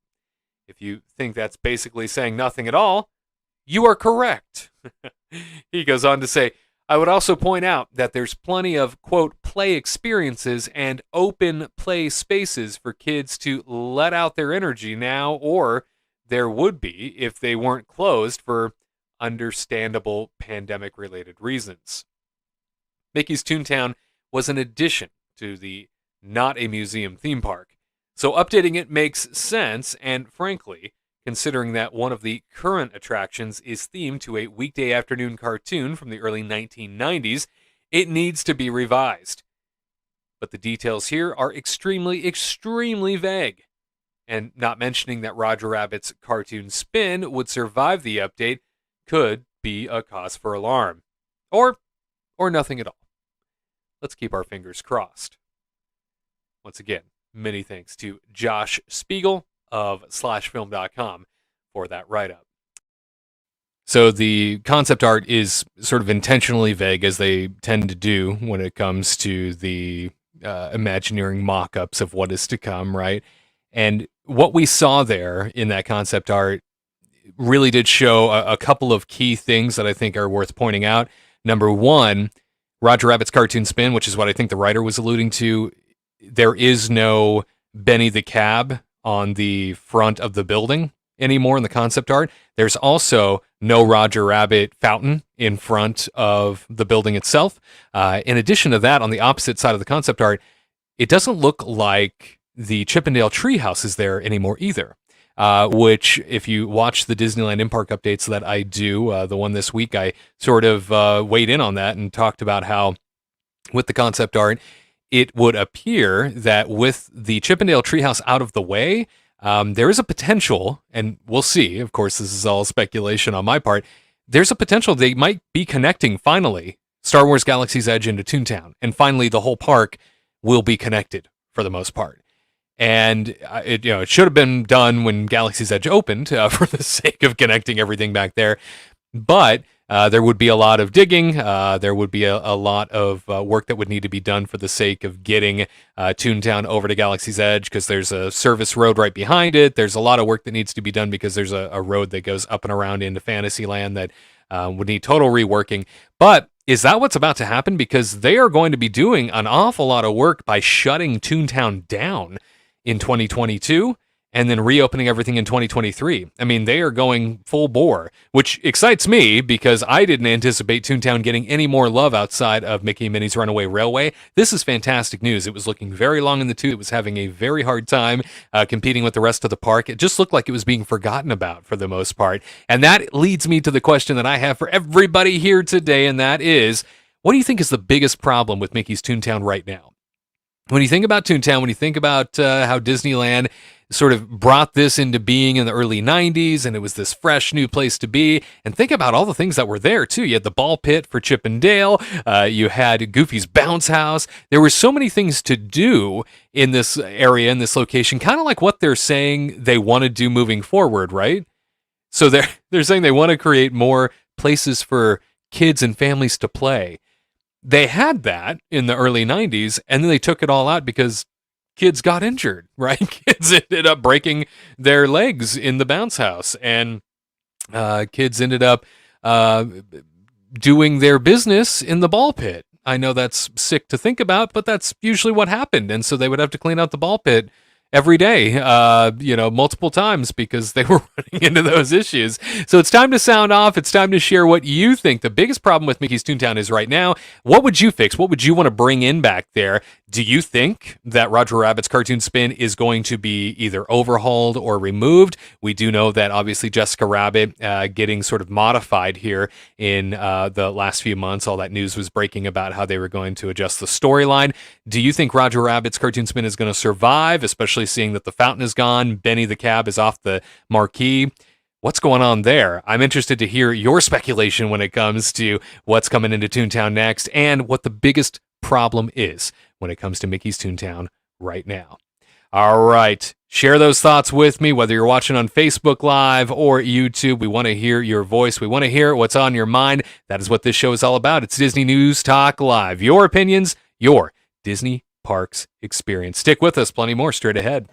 If you think that's basically saying nothing at all, you are correct. He goes on to say, "I would also point out that there's plenty of, quote, play experiences and open play spaces for kids to let out their energy now, or there would be if they weren't closed for understandable pandemic-related reasons." Mickey's Toontown was an addition to the Not a Museum theme park, so updating it makes sense, and frankly, considering that one of the current attractions is themed to a weekday afternoon cartoon from the early 1990s, it needs to be revised. But the details here are extremely, extremely vague. And not mentioning that Roger Rabbit's Cartoon Spin would survive the update could be a cause for alarm. Or nothing at all. Let's keep our fingers crossed. Once again, many thanks to Josh Spiegel of /film.com for that write-up. So the concept art is sort of intentionally vague, as they tend to do when it comes to the Imagineering mock-ups of what is to come, right? And what we saw there in that concept art really did show a couple of key things that I think are worth pointing out. Number one, Roger Rabbit's Cartoon Spin, which is what I think the writer was alluding to. There is no Benny the Cab on the front of the building anymore in the concept art. There's also no Roger Rabbit fountain in front of the building itself. In addition to that, on the opposite side of the concept art, it doesn't look like the Chippendale treehouse is there anymore either. Which, if you watch the Disneyland in-park updates that I do, the one this week, I sort of weighed in on that and talked about how, with the concept art, it would appear that with the Chippendale treehouse out of the way, there is a potential, and we'll see. Of course, this is all speculation on my part. There's a potential they might be connecting finally Star Wars Galaxy's Edge into Toontown, and finally the whole park will be connected for the most part. And it should have been done when Galaxy's Edge opened for the sake of connecting everything back there. But there would be a lot of digging. There would be a lot of work that would need to be done for the sake of getting Toontown over to Galaxy's Edge, because there's a service road right behind it. There's a lot of work that needs to be done because there's a road that goes up and around into Fantasyland that would need total reworking. But is that what's about to happen? Because they are going to be doing an awful lot of work by shutting Toontown down in 2022 and then reopening everything in 2023. I mean, they are going full bore, which excites me because I didn't anticipate Toontown getting any more love outside of Mickey and Minnie's Runaway Railway. This is fantastic news. It was looking very long in the tooth. It was having a very hard time competing with the rest of the park. It just looked like it was being forgotten about for the most part. And that leads me to the question that I have for everybody here today, and that is, what do you think is the biggest problem with Mickey's Toontown right now? When you think about Toontown, when you think about how Disneyland sort of brought this into being in the early 90s, and it was this fresh new place to be, and think about all the things that were there too. You had the ball pit for Chip and Dale, you had Goofy's bounce house. There were so many things to do in this area, in this location, kind of like what they're saying they want to do moving forward, right? So they're saying they want to create more places for kids and families to play. They had that in the early 90s, and then they took it all out because kids got injured, right? Kids ended up breaking their legs in the bounce house, and kids ended up doing their business in the ball pit. I know that's sick to think about, but that's usually what happened. And so they would have to clean out the ball pit every day, multiple times, because they were running into those issues. So it's time to sound off. It's time to share what you think the biggest problem with Mickey's Toontown is right now. What would you fix? What would you want to bring in back there? Do you think that Roger Rabbit's Cartoon Spin is going to be either overhauled or removed? We do know that obviously Jessica Rabbit getting sort of modified here in the last few months. All that news was breaking about how they were going to adjust the storyline. Do you think Roger Rabbit's Cartoon Spin is going to survive, especially seeing that the fountain is gone, Benny the Cab is off the marquee? What's going on there? I'm interested to hear your speculation when it comes to what's coming into Toontown next and what the biggest problem is when it comes to Mickey's Toontown right now. All right. Share those thoughts with me, whether you're watching on Facebook Live or YouTube. We want to hear your voice. We want to hear what's on your mind. That is what this show is all about. It's Disney News Talk Live. Your opinions, your Disney Parks experience. Stick with us. Plenty more straight ahead.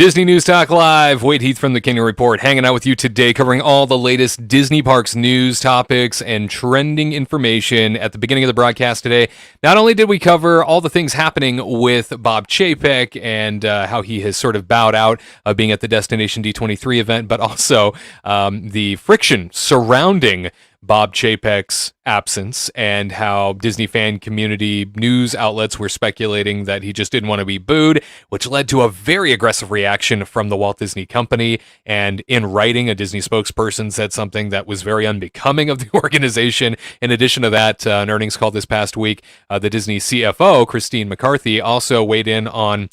Disney News Talk Live. Wade Heath from the Kingdom Report, hanging out with you today, covering all the latest Disney Parks news, topics, and trending information. At the beginning of the broadcast today, not only did we cover all the things happening with Bob Chapek and how he has sort of bowed out of being at the Destination D23 event, but also the friction surrounding Bob Chapek's absence and how Disney fan community news outlets were speculating that he just didn't want to be booed, which led to a very aggressive reaction from the Walt Disney Company. And in writing, a Disney spokesperson said something that was very unbecoming of the organization. In addition to that, an earnings call this past week, the Disney CFO, Christine McCarthy, also weighed in on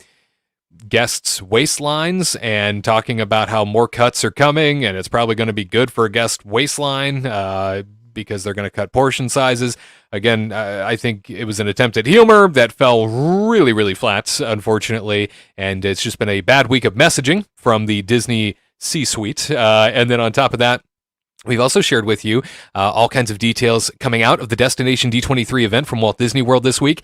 guests' waistlines and talking about how more cuts are coming, and it's probably going to be good for a guest waistline because they're going to cut portion sizes. Again, I think it was an attempt at humor that fell really, really flat, unfortunately, and it's just been a bad week of messaging from the Disney C-suite. And then on top of that, we've also shared with you all kinds of details coming out of the Destination D23 event from Walt Disney World this week,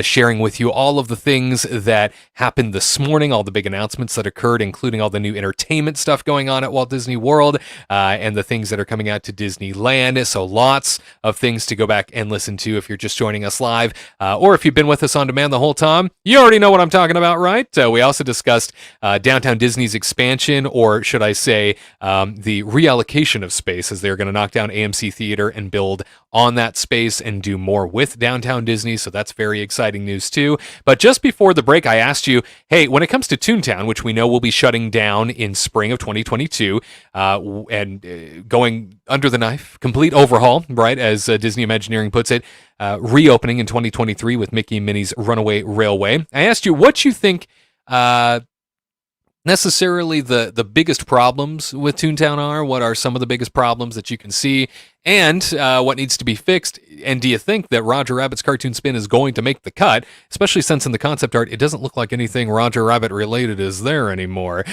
sharing with you all of the things that happened this morning, all the big announcements that occurred, including all the new entertainment stuff going on at Walt Disney World, and the things that are coming out to Disneyland. So lots of things to go back and listen to if you're just joining us live, or if you've been with us on demand the whole time. You already know what I'm talking about, right? We also discussed Downtown Disney's expansion, or should I say the reallocation of space, as they're going to knock down AMC Theater and build on that space and do more with Downtown Disney. So that's very exciting news too. But just before the break, I asked you, hey, when it comes to ToonTown, which we know will be shutting down in spring of 2022 and going under the knife, complete overhaul, right, as Disney Imagineering puts it, reopening in 2023 with Mickey and Minnie's Runaway Railway. I asked you what you think necessarily the biggest problems with ToonTown are. What are some of the biggest problems that you can see, and what needs to be fixed? And do you think that Roger Rabbit's cartoon spin is going to make the cut, especially since in the concept art, it doesn't look like anything Roger Rabbit related is there anymore?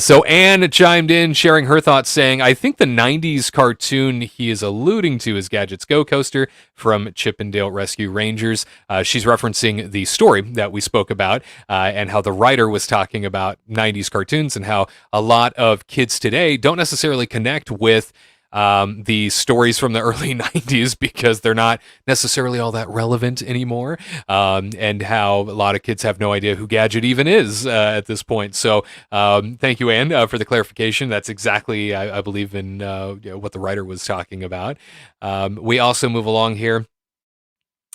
So Anne chimed in, sharing her thoughts, saying, I think the 90s cartoon he is alluding to is Gadget's Go Coaster from Chip and Dale Rescue Rangers. She's referencing the story that we spoke about and how the writer was talking about 90s cartoons and how a lot of kids today don't necessarily connect with the stories from the early 90s because they're not necessarily all that relevant anymore, and how a lot of kids have no idea who Gadget even is at this point. So thank you, Anne, for the clarification. That's exactly, I believe, in what the writer was talking about. We also move along here.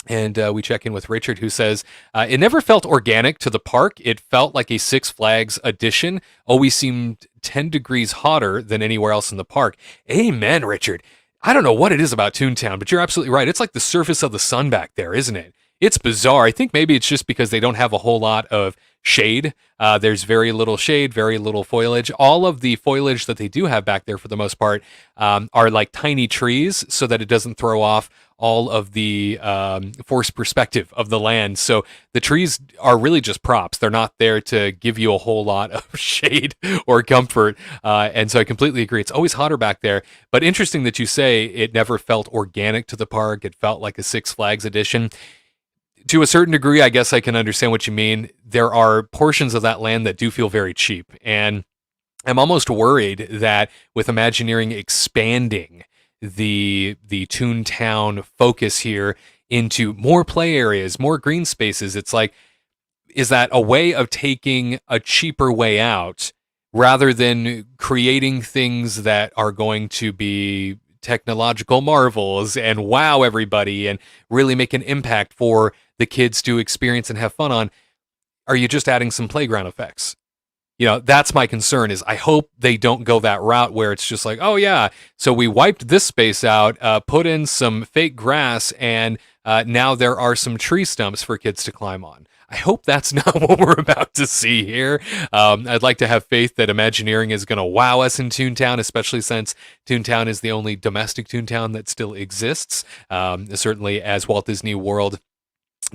And we check in with Richard, who says, it never felt organic to the park. It felt like a Six Flags edition. Always seemed 10 degrees hotter than anywhere else in the park. Amen, Richard. I don't know what it is about Toontown, but you're absolutely right. It's like the surface of the sun back there, isn't it? It's bizarre. I think maybe it's just because they don't have a whole lot of shade. There's very little shade, very little foliage. All of the foliage that they do have back there, for the most part, are like tiny trees so that it doesn't throw off all of the forced perspective of the land. So the trees are really just props. They're not there to give you a whole lot of shade or comfort. And so I completely agree. It's always hotter back there. But interesting that you say it never felt organic to the park. It felt like a Six Flags edition. To a certain degree, I guess I can understand what you mean. There are portions of that land that do feel very cheap. And I'm almost worried that with Imagineering expanding the Toontown focus here into more play areas, more green spaces, it's like, is that a way of taking a cheaper way out rather than creating things that are going to be technological marvels and wow everybody and really make an impact for the kids to experience and have fun on? Are you just adding some playground effects? You know, that's my concern. Is I hope they don't go that route where it's just like, oh yeah, so we wiped this space out, put in some fake grass, and now there are some tree stumps for kids to climb on. I hope that's not what we're about to see here. I'd like to have faith that Imagineering is going to wow us in Toontown, especially since Toontown is the only domestic Toontown that still exists. Certainly as Walt Disney World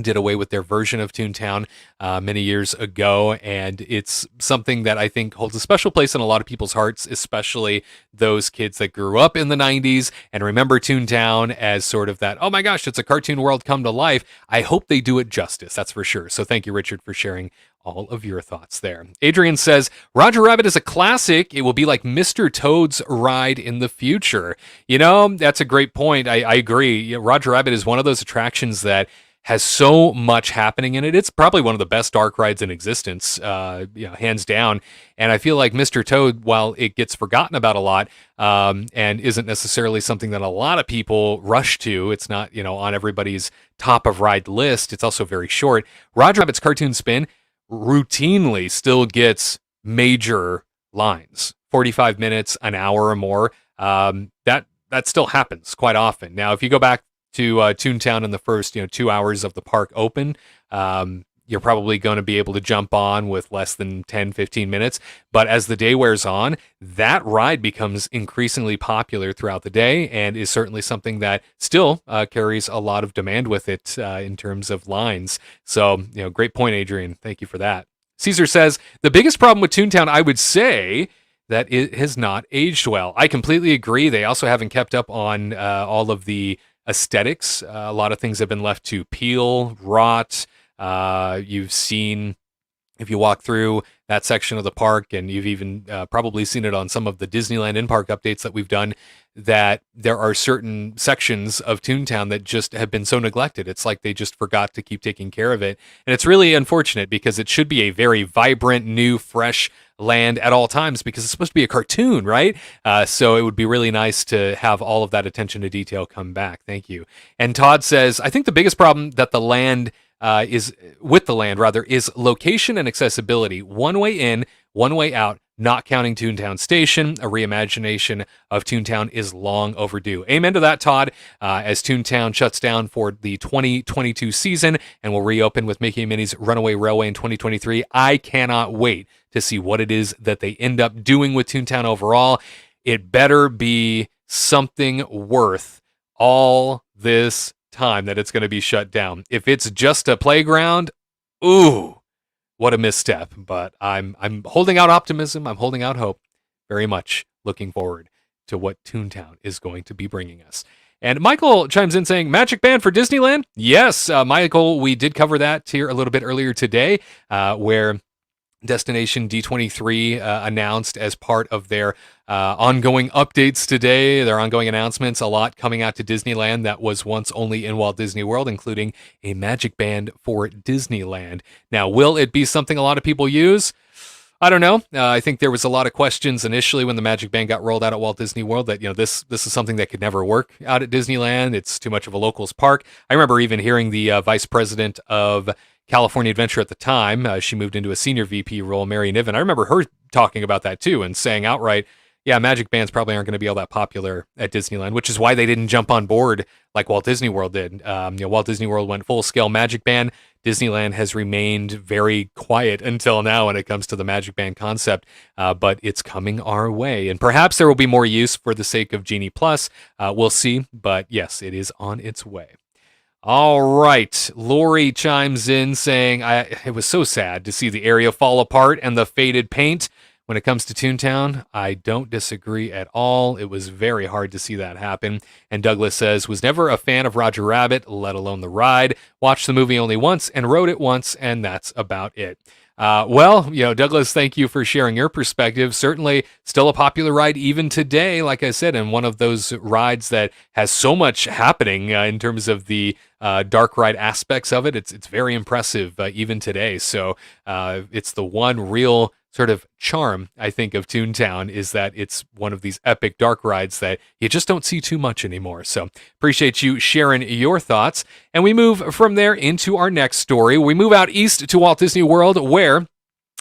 did away with their version of Toontown many years ago, and it's something that I think holds a special place in a lot of people's hearts, especially those kids that grew up in the 90s and remember Toontown as sort of that, oh my gosh, it's a cartoon world come to life. I hope they do it justice, that's for sure. So thank you, Richard, for sharing all of your thoughts there. Adrian says, Roger Rabbit is a classic. It will be like Mr. Toad's ride in the future. You know, that's a great point. I agree. Roger Rabbit is one of those attractions that has so much happening in it. It's probably one of the best dark rides in existence, hands down. And I feel like Mr. Toad, while it gets forgotten about a lot and isn't necessarily something that a lot of people rush to, it's not, on everybody's top of ride list. It's also very short. Roger Rabbit's Cartoon Spin routinely still gets major lines, 45 minutes, an hour or more. That still happens quite often. Now, if you go back to Toontown in the first 2 hours of the park open, you're probably going to be able to jump on with less than 10-15 minutes. But as the day wears on, that ride becomes increasingly popular throughout the day and is certainly something that still carries a lot of demand with it in terms of lines. So, great point, Adrian. Thank you for that. Caesar says, the biggest problem with Toontown, I would say, that it has not aged well. I completely agree. They also haven't kept up on all of the aesthetics. A lot of things have been left to peel, rot. You've seen, if you walk through that section of the park, and you've even probably seen it on some of the Disneyland in-park updates that we've done, that there are certain sections of Toontown that just have been so neglected. It's like they just forgot to keep taking care of it. And it's really unfortunate because it should be a very vibrant, new, fresh land at all times because it's supposed to be a cartoon, right? So it would be really nice to have all of that attention to detail come back. Thank you. And Todd says, I think the biggest problem that the land is location and accessibility. One way in, one way out, not counting Toontown Station. A reimagination of Toontown is long overdue. Amen to that, Todd. As Toontown shuts down for the 2022 season and will reopen with Mickey and Minnie's Runaway Railway in 2023, I cannot wait to see what it is that they end up doing with Toontown overall. It better be something worth all this time that it's going to be shut down. If it's just a playground, ooh, what a misstep. But I'm holding out optimism. I'm holding out hope. Very much looking forward to what Toontown is going to be bringing us. And Michael chimes in saying, Magic Band for Disneyland? Yes, Michael, we did cover that here a little bit earlier today, where Destination D23 announced as part of their ongoing updates today, their ongoing announcements, a lot coming out to Disneyland that was once only in Walt Disney World, including a Magic Band for Disneyland. Now, will it be something a lot of people use? I don't know. I think there was a lot of questions initially when the Magic Band got rolled out at Walt Disney World that, this is something that could never work out at Disneyland. It's too much of a locals park. I remember even hearing the vice president of California Adventure at the time. She moved into a senior VP role, Mary Niven. I remember her talking about that too and saying outright, yeah, Magic Bands probably aren't going to be all that popular at Disneyland, which is why they didn't jump on board like Walt Disney World did. Walt Disney World went full-scale Magic Band. Disneyland has remained very quiet until now when it comes to the Magic Band concept, but it's coming our way. And perhaps there will be more use for the sake of Genie Plus. We'll see, but yes, it is on its way. All right, Lori chimes in saying, it was so sad to see the area fall apart and the faded paint. When it comes to Toontown, I don't disagree at all. It was very hard to see that happen. And Douglas says, was never a fan of Roger Rabbit, let alone the ride. Watched the movie only once and rode it once, and that's about it. Douglas, thank you for sharing your perspective. Certainly still a popular ride even today, like I said, and one of those rides that has so much happening in terms of the dark ride aspects of it. It's very impressive even today. So it's the one real sort of charm, I think, of Toontown is that it's one of these epic dark rides that you just don't see too much anymore. So appreciate you sharing your thoughts. And we move from there into our next story. We move out east to Walt Disney World, where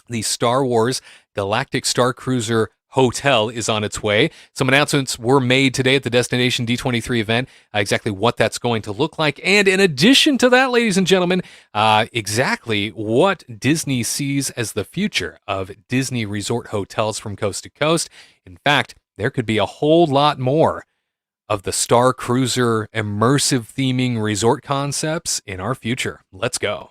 the Star Wars Galactic Starcruiser Hotel is on its way. Some announcements were made today at the Destination D23 event, exactly what that's going to look like. And in addition to that, ladies and gentlemen, exactly what Disney sees as the future of Disney resort hotels from coast to coast. In fact, there could be a whole lot more of the Starcruiser immersive theming resort concepts in our future. Let's go.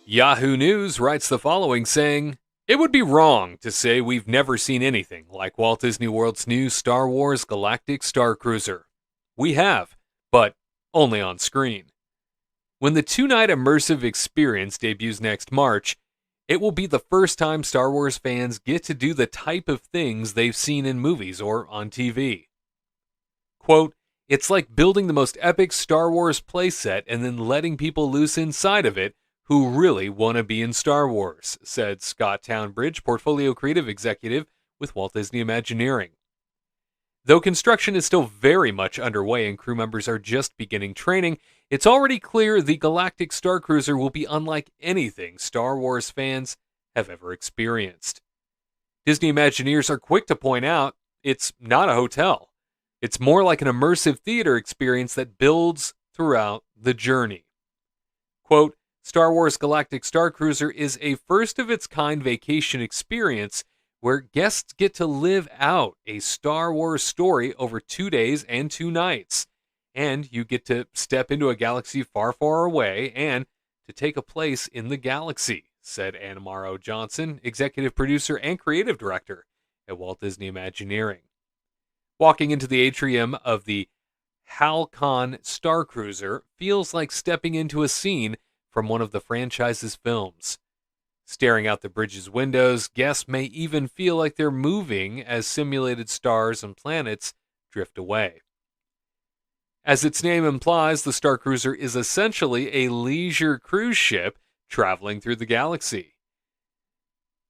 Yahoo News writes the following, saying, "It would be wrong to say we've never seen anything like Walt Disney World's new Star Wars Galactic Starcruiser. We have, but only on screen. When the 2-night immersive experience debuts next March, it will be the first time Star Wars fans get to do the type of things they've seen in movies or on TV. Quote, it's like building the most epic Star Wars playset and then letting people loose inside of it who really want to be in Star Wars," said Scott Townbridge, Portfolio Creative Executive with Walt Disney Imagineering. Though construction is still very much underway and crew members are just beginning training, it's already clear the Galactic Starcruiser will be unlike anything Star Wars fans have ever experienced. Disney Imagineers are quick to point out it's not a hotel. It's more like an immersive theater experience that builds throughout the journey. Quote, Star Wars Galactic Starcruiser is a first-of-its-kind vacation experience where guests get to live out a Star Wars story over 2 days and 2 nights, and you get to step into a galaxy far, far away and to take a place in the galaxy, said Anamaro Johnson, executive producer and creative director at Walt Disney Imagineering. Walking into the atrium of the Halcon Starcruiser feels like stepping into a scene from one of the franchise's films. Staring out the bridge's windows, guests may even feel like they're moving as simulated stars and planets drift away. As its name implies, the Starcruiser is essentially a leisure cruise ship traveling through the galaxy.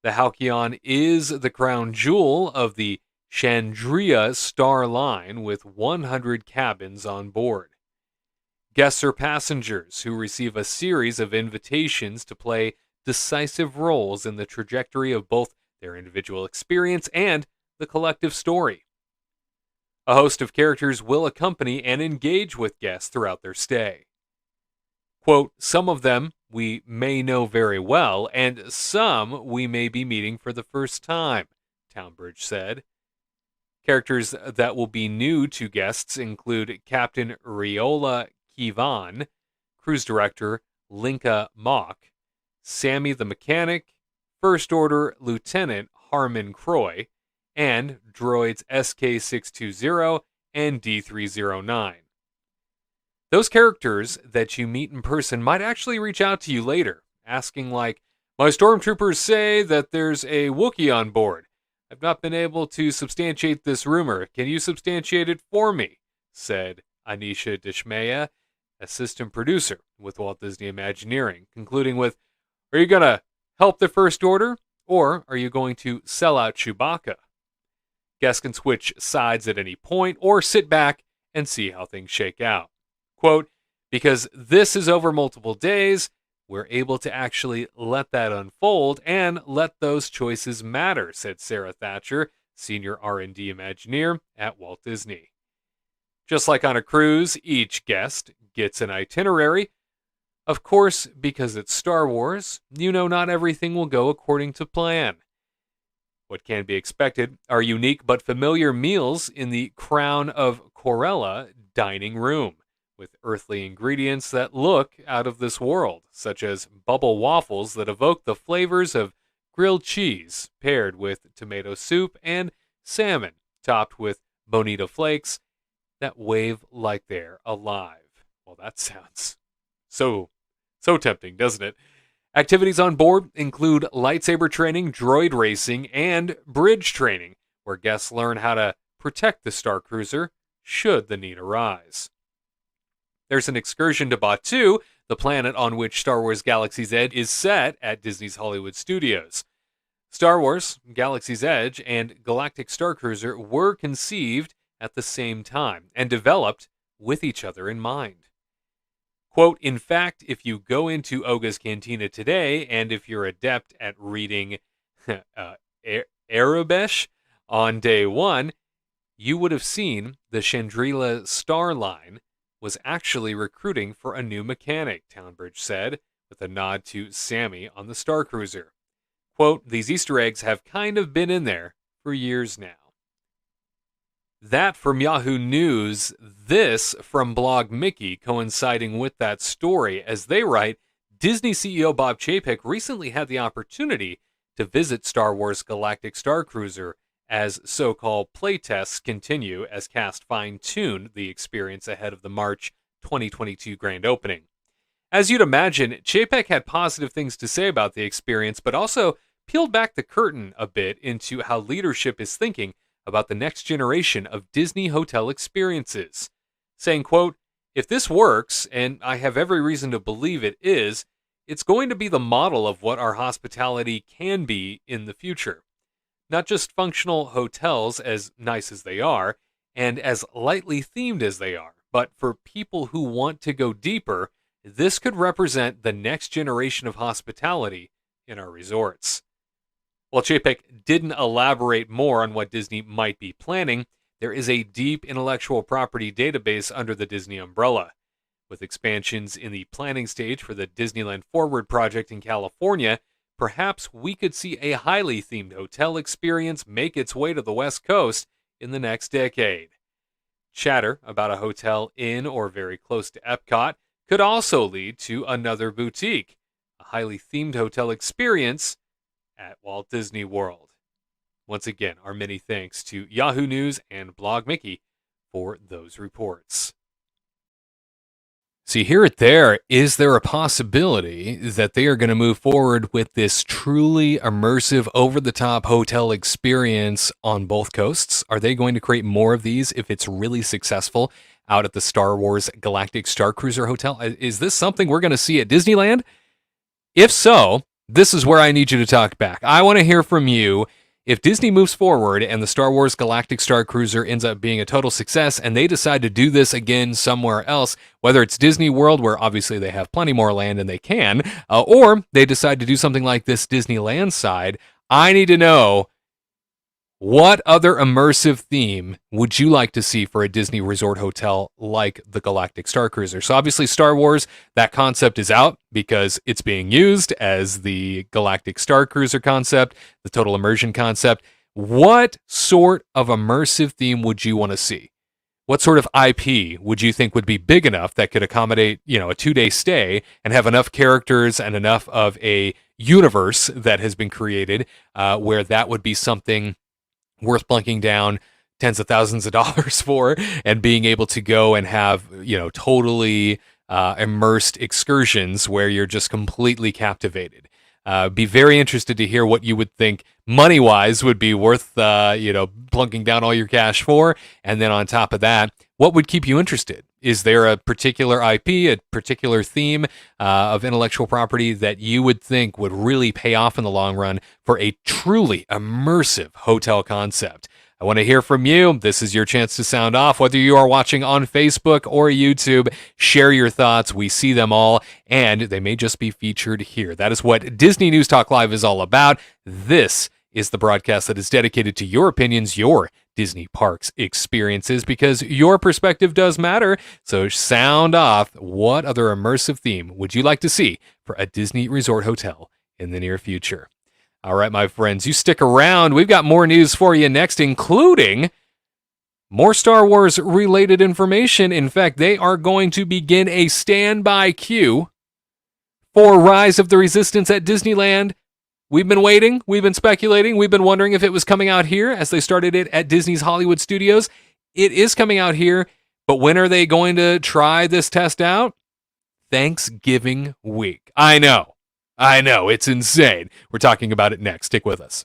The Halcyon is the crown jewel of the Chandria Star Line with 100 cabins on board. Guests are passengers who receive a series of invitations to play decisive roles in the trajectory of both their individual experience and the collective story. A host of characters will accompany and engage with guests throughout their stay. Quote, some of them we may know very well, and some we may be meeting for the first time, Townbridge said. Characters that will be new to guests include Captain Riola Kivan, Cruise Director Linka Mock, Sammy the Mechanic, First Order Lieutenant Harmon Croy, and droids SK-620 and D309. Those characters that you meet in person might actually reach out to you later, asking like, my stormtroopers say that there's a Wookiee on board. I've not been able to substantiate this rumor. Can you substantiate it for me? Said Anisha Deshmaya, assistant producer with Walt Disney Imagineering, concluding with, are you going to help the First Order, or are you going to sell out Chewbacca? Guests can switch sides at any point, or sit back and see how things shake out. Quote, because this is over multiple days, we're able to actually let that unfold and let those choices matter, said Sarah Thatcher, senior R&D Imagineer at Walt Disney. Just like on a cruise, each guest gets an itinerary. Of course, because it's Star Wars, you know not everything will go according to plan. What can be expected are unique but familiar meals in the Crown of Corella dining room, with earthly ingredients that look out of this world, such as bubble waffles that evoke the flavors of grilled cheese paired with tomato soup and salmon topped with bonito flakes that wave like they're alive. Well, that sounds so tempting, doesn't it? Activities on board include lightsaber training, droid racing, and bridge training, where guests learn how to protect the Starcruiser should the need arise. There's an excursion to Batuu, the planet on which Star Wars Galaxy's Edge is set at Disney's Hollywood Studios. Star Wars, Galaxy's Edge, and Galactic Starcruiser were conceived at the same time and developed with each other in mind. Quote, in fact, if you go into Oga's Cantina today, and if you're adept at reading Arabesh on day one, you would have seen the Chandrila Star Line was actually recruiting for a new mechanic, Townbridge said, with a nod to Sammy on the Starcruiser. Quote, these Easter eggs have kind of been in there for years now. That from Yahoo News, this from Blog Mickey, coinciding with that story. As they write, Disney CEO Bob Chapek recently had the opportunity to visit Star Wars Galactic Starcruiser as so-called playtests continue as cast fine-tune the experience ahead of the March 2022 grand opening. As you'd imagine, Chapek had positive things to say about the experience, but also peeled back the curtain a bit into how leadership is thinking about the next generation of Disney hotel experiences, saying, quote, "If this works, and I have every reason to believe it is, it's going to be the model of what our hospitality can be in the future. Not just functional hotels, as nice as they are, and as lightly themed as they are, but for people who want to go deeper, this could represent the next generation of hospitality in our resorts." While Chapek didn't elaborate more on what Disney might be planning, there is a deep intellectual property database under the Disney umbrella. With expansions in the planning stage for the Disneyland Forward project in California, perhaps we could see a highly themed hotel experience make its way to the West Coast in the next decade. Chatter about a hotel in or very close to Epcot could also lead to another boutique, a highly themed hotel experience at Walt Disney World. Once again, our many thanks to Yahoo News and Blog Mickey for those reports. See, hear it there. Is there a possibility that they are going to move forward with this truly immersive, over-the-top hotel experience on both coasts? Are they going to create more of these if it's really successful out at the Star Wars Galactic Starcruiser Hotel? Is this something we're going to see at Disneyland? If so, this is where I need you to talk back. I want to hear from you. If Disney moves forward and the Star Wars Galactic Starcruiser ends up being a total success and they decide to do this again somewhere else, whether it's Disney World, where obviously they have plenty more land and they can, or they decide to do something like this Disneyland side, I need to know, what other immersive theme would you like to see for a Disney resort hotel like the Galactic Starcruiser? So obviously Star Wars, that concept is out because it's being used as the Galactic Starcruiser concept, the total immersion concept. What sort of immersive theme would you want to see? What sort of IP would you think would be big enough that could accommodate, a 2-day stay and have enough characters and enough of a universe that has been created where that would be something worth plunking down tens of thousands of dollars for and being able to go and have, totally immersed excursions where you're just completely captivated. Be very interested to hear what you would think money-wise would be worth, plunking down all your cash for. And then on top of that, what would keep you interested? Is there a particular IP, a particular theme of intellectual property that you would think would really pay off in the long run for a truly immersive hotel concept? I want to hear from you. This is your chance to sound off. Whether you are watching on Facebook or YouTube, share your thoughts. We see them all, and they may just be featured here. That is what Disney News Talk Live is all about. This is the broadcast that is dedicated to your opinions, your Disney parks experiences, because your perspective does matter. So sound off. What other immersive theme would you like to see for a Disney resort hotel in the near future? All right, my friends, you stick around. We've got more news for you next, including more Star Wars related information. In fact, they are going to begin a standby queue for Rise of the Resistance at Disneyland. We've been waiting, we've been speculating, we've been wondering if it was coming out here as they started it at Disney's Hollywood Studios. It is coming out here, but when are they going to try this test out? Thanksgiving week. I know, it's insane. We're talking about it next. Stick with us.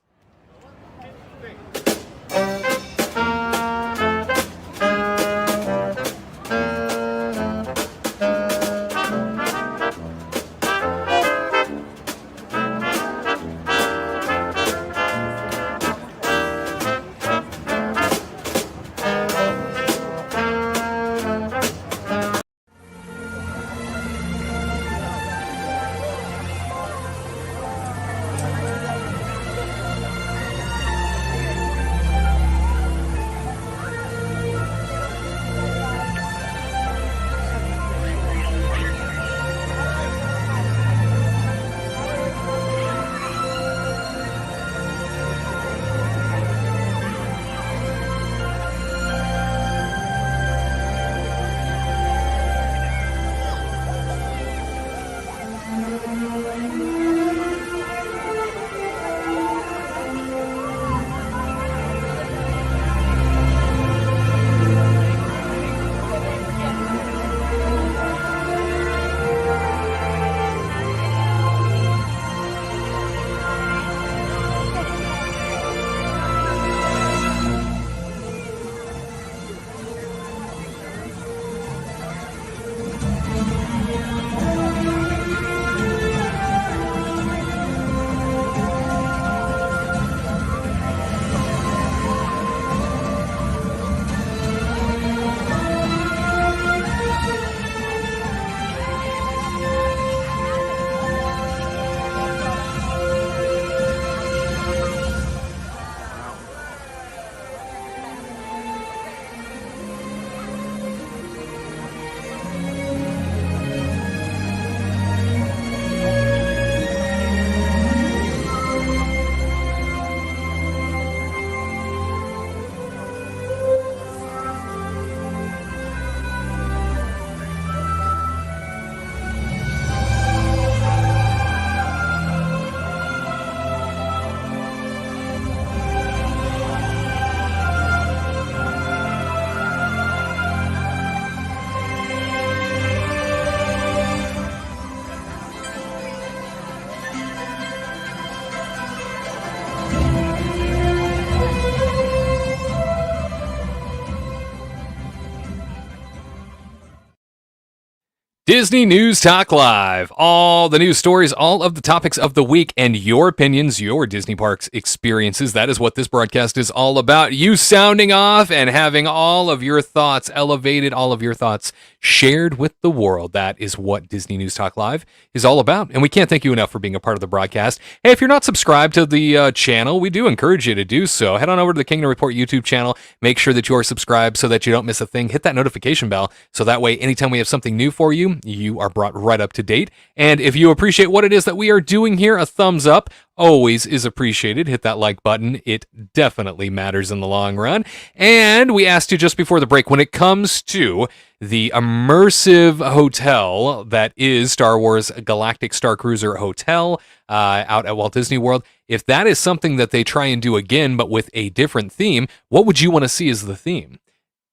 Disney News Talk Live. All the news stories, all of the topics of the week, and your opinions, your Disney Parks experiences. That is what this broadcast is all about. You sounding off and having all of your thoughts elevated, all of your thoughts shared with the world. That is what Disney News Talk Live is all about. And we can't thank you enough for being a part of the broadcast. Hey, if you're not subscribed to the channel, we do encourage you to do so. Head on over to the Kingdom Report YouTube channel. Make sure that you are subscribed so that you don't miss a thing. Hit that notification bell so that way anytime we have something new for you, you are brought right up to date. And if you appreciate what it is that we are doing here, a thumbs up always is appreciated. Hit that like button. It definitely matters in the long run. And we asked you just before the break, when it comes to the immersive hotel that is Star Wars Galactic Starcruiser Hotel out at Walt Disney World, if that is something that they try and do again, but with a different theme, what would you want to see as the theme?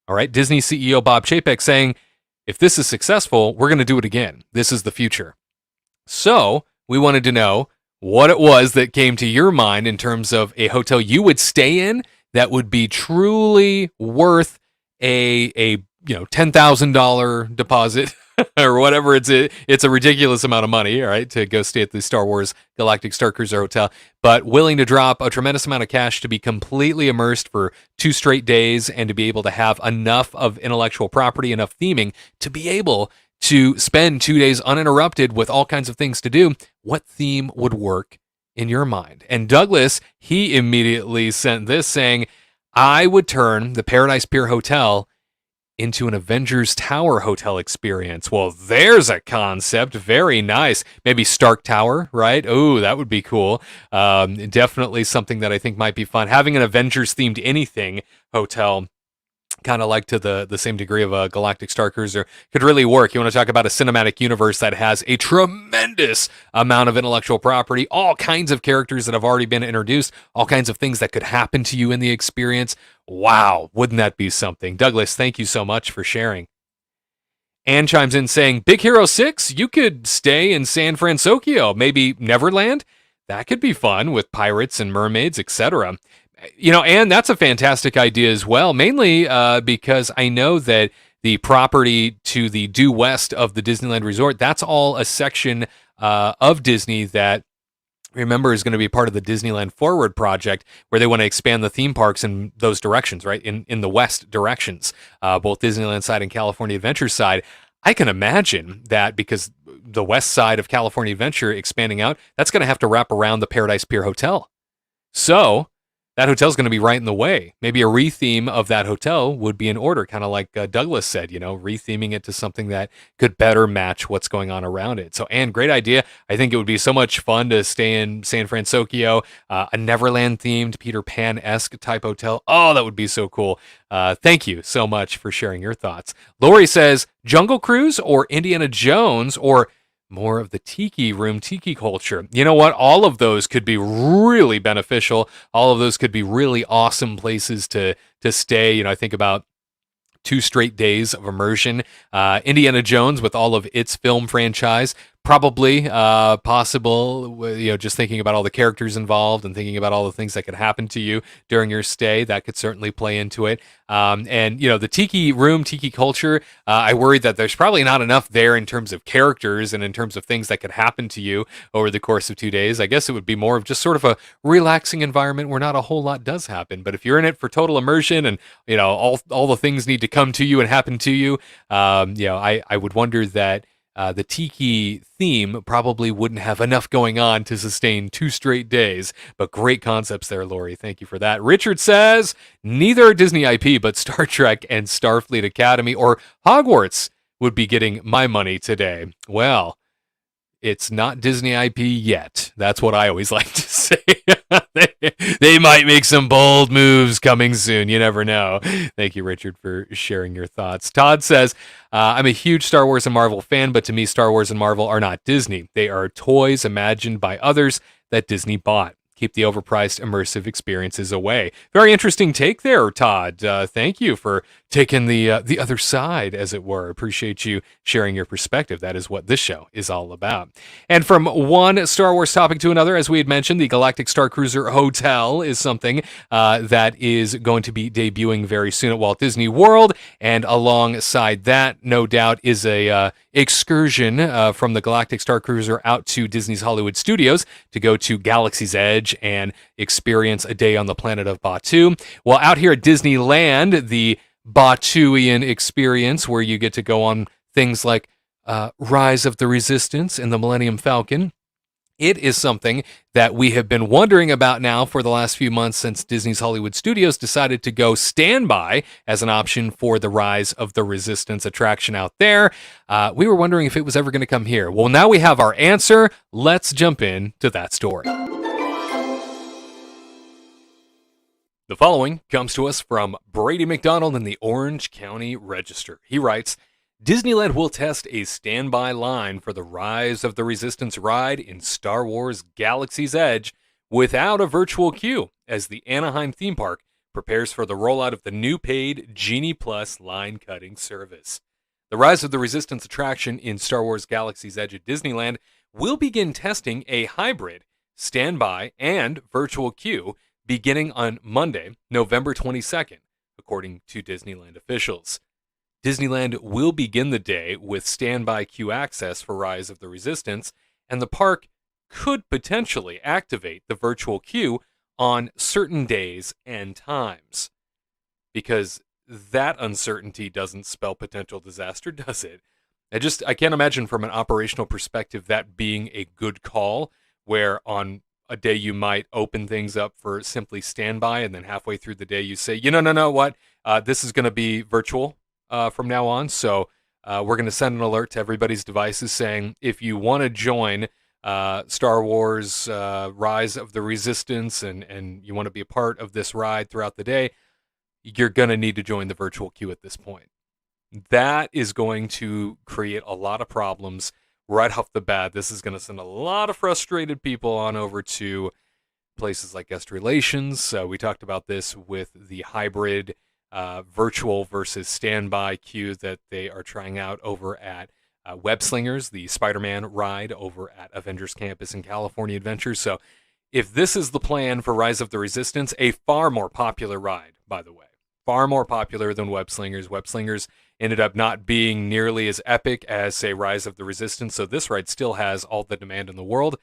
All right, Disney CEO Bob Chapek saying, if this is successful, we're going to do it again. This is the future. So we wanted to know what it was that came to your mind in terms of a hotel you would stay in that would be truly worth a $10,000 deposit or whatever. It's a ridiculous amount of money, all right, to go stay at the Star Wars Galactic Starcruiser Hotel, but willing to drop a tremendous amount of cash to be completely immersed for 2 straight days and to be able to have enough of intellectual property, enough theming to be able to spend 2 days uninterrupted with all kinds of things to do. What theme would work in your mind? And Douglas, he immediately sent this saying, I would turn the Paradise Pier Hotel into an Avengers Tower hotel experience. Well, there's a concept. Very nice. Maybe Stark Tower, right? Oh, that would be cool. Definitely something that I think might be fun. Having an Avengers-themed anything hotel, kind of like to the same degree of a Galactic Starcruiser, could really work. You want to talk about a cinematic universe that has a tremendous amount of intellectual property, all kinds of characters that have already been introduced, all kinds of things that could happen to you in the experience. Wow, wouldn't that be something? Douglas, thank you so much for sharing. Anne chimes in saying, Big Hero 6, you could stay in San Francisco, maybe Neverland? That could be fun with pirates and mermaids, etc. You know, and that's a fantastic idea as well, mainly because I know that the property to the due west of the Disneyland Resort, that's all a section of Disney that, remember, is going to be part of the Disneyland Forward project, where they want to expand the theme parks in those directions, right? In the west directions, both Disneyland side and California Adventure side. I can imagine that because the west side of California Adventure expanding out, that's going to have to wrap around the Paradise Pier Hotel. So that hotel's going to be right in the way. Maybe a retheme of that hotel would be in order, kind of like Douglas said, retheming it to something that could better match what's going on around it. So, Anne, great idea. I think it would be so much fun to stay in San Francisco, a Neverland-themed, Peter Pan-esque type hotel. Oh, that would be so cool. Thank you so much for sharing your thoughts. Lori says, Jungle Cruise or Indiana Jones or more of the tiki room, tiki culture. You know what? All of those could be really beneficial. All of those could be really awesome places to stay. You know, I think about 2 straight days of immersion. Indiana Jones with all of its film franchise, probably possible. You know, just thinking about all the characters involved and thinking about all the things that could happen to you during your stay, that could certainly play into it. And you know, the tiki room, tiki culture. I worry that there's probably not enough there in terms of characters and in terms of things that could happen to you over the course of 2 days. I guess it would be more of just sort of a relaxing environment where not a whole lot does happen. But if you're in it for total immersion and you know all the things need to come to you and happen to you, you know, I would wonder that the tiki theme probably wouldn't have enough going on to sustain 2 straight days. But great concepts there, Lori. Thank you for that. Richard says, neither are Disney IP, but Star Trek and Starfleet Academy or Hogwarts would be getting my money today. Well, it's not Disney IP yet. That's what I always like to say. They might make some bold moves coming soon. You never know. Thank you, Richard, for sharing your thoughts. Todd says, I'm a huge Star Wars and Marvel fan, but to me, Star Wars and Marvel are not Disney. They are toys imagined by others that Disney bought. Keep the overpriced immersive experiences away. Very interesting take there, Todd. Thank you for taking the other side, as it were. Appreciate you sharing your perspective. That is what this show is all about. And from one Star Wars topic to another, as we had mentioned, the Galactic Starcruiser Hotel is something that is going to be debuting very soon at Walt Disney World. And alongside that, no doubt, is a excursion from the Galactic Starcruiser out to Disney's Hollywood Studios to go to Galaxy's Edge and experience a day on the planet of Batuu. Well, out here at Disneyland, the Batuian experience, where you get to go on things like Rise of the Resistance and the Millennium Falcon. It is something that we have been wondering about now for the last few months since Disney's Hollywood Studios decided to go standby as an option for the Rise of the Resistance attraction out there. We were wondering if it was ever going to come here. Well, now we have our answer. Let's jump into that story. The following comes to us from Brady McDonald in the Orange County Register. He writes, Disneyland will test a standby line for the Rise of the Resistance ride in Star Wars Galaxy's Edge without a virtual queue as the Anaheim theme park prepares for the rollout of the new paid Genie Plus line cutting service. The Rise of the Resistance attraction in Star Wars Galaxy's Edge at Disneyland will begin testing a hybrid standby and virtual queue beginning on Monday, November 22nd, according to Disneyland officials. Disneyland will begin the day with standby queue access for Rise of the Resistance, and the park could potentially activate the virtual queue on certain days and times. Because that uncertainty doesn't spell potential disaster, does it? I can't imagine from an operational perspective that being a good call, where on a day you might open things up for simply standby, and then halfway through the day you say, this is going to be virtual from now on. So we're going to send an alert to everybody's devices saying, if you want to join Star Wars Rise of the Resistance and you want to be a part of this ride throughout the day, you're going to need to join the virtual queue at this point. That is going to create a lot of problems right off the bat. This is going to send a lot of frustrated people on over to places like guest relations. We talked about this with the hybrid virtual versus standby queue that they are trying out over at Web Slingers, the Spider-Man ride over at Avengers Campus in California Adventures. So if this is the plan for Rise of the Resistance, a far more popular ride, by the way, far more popular than Web Slingers. Web Slingers ended up not being nearly as epic as, say, Rise of the Resistance, so this ride still has all the demand in the world.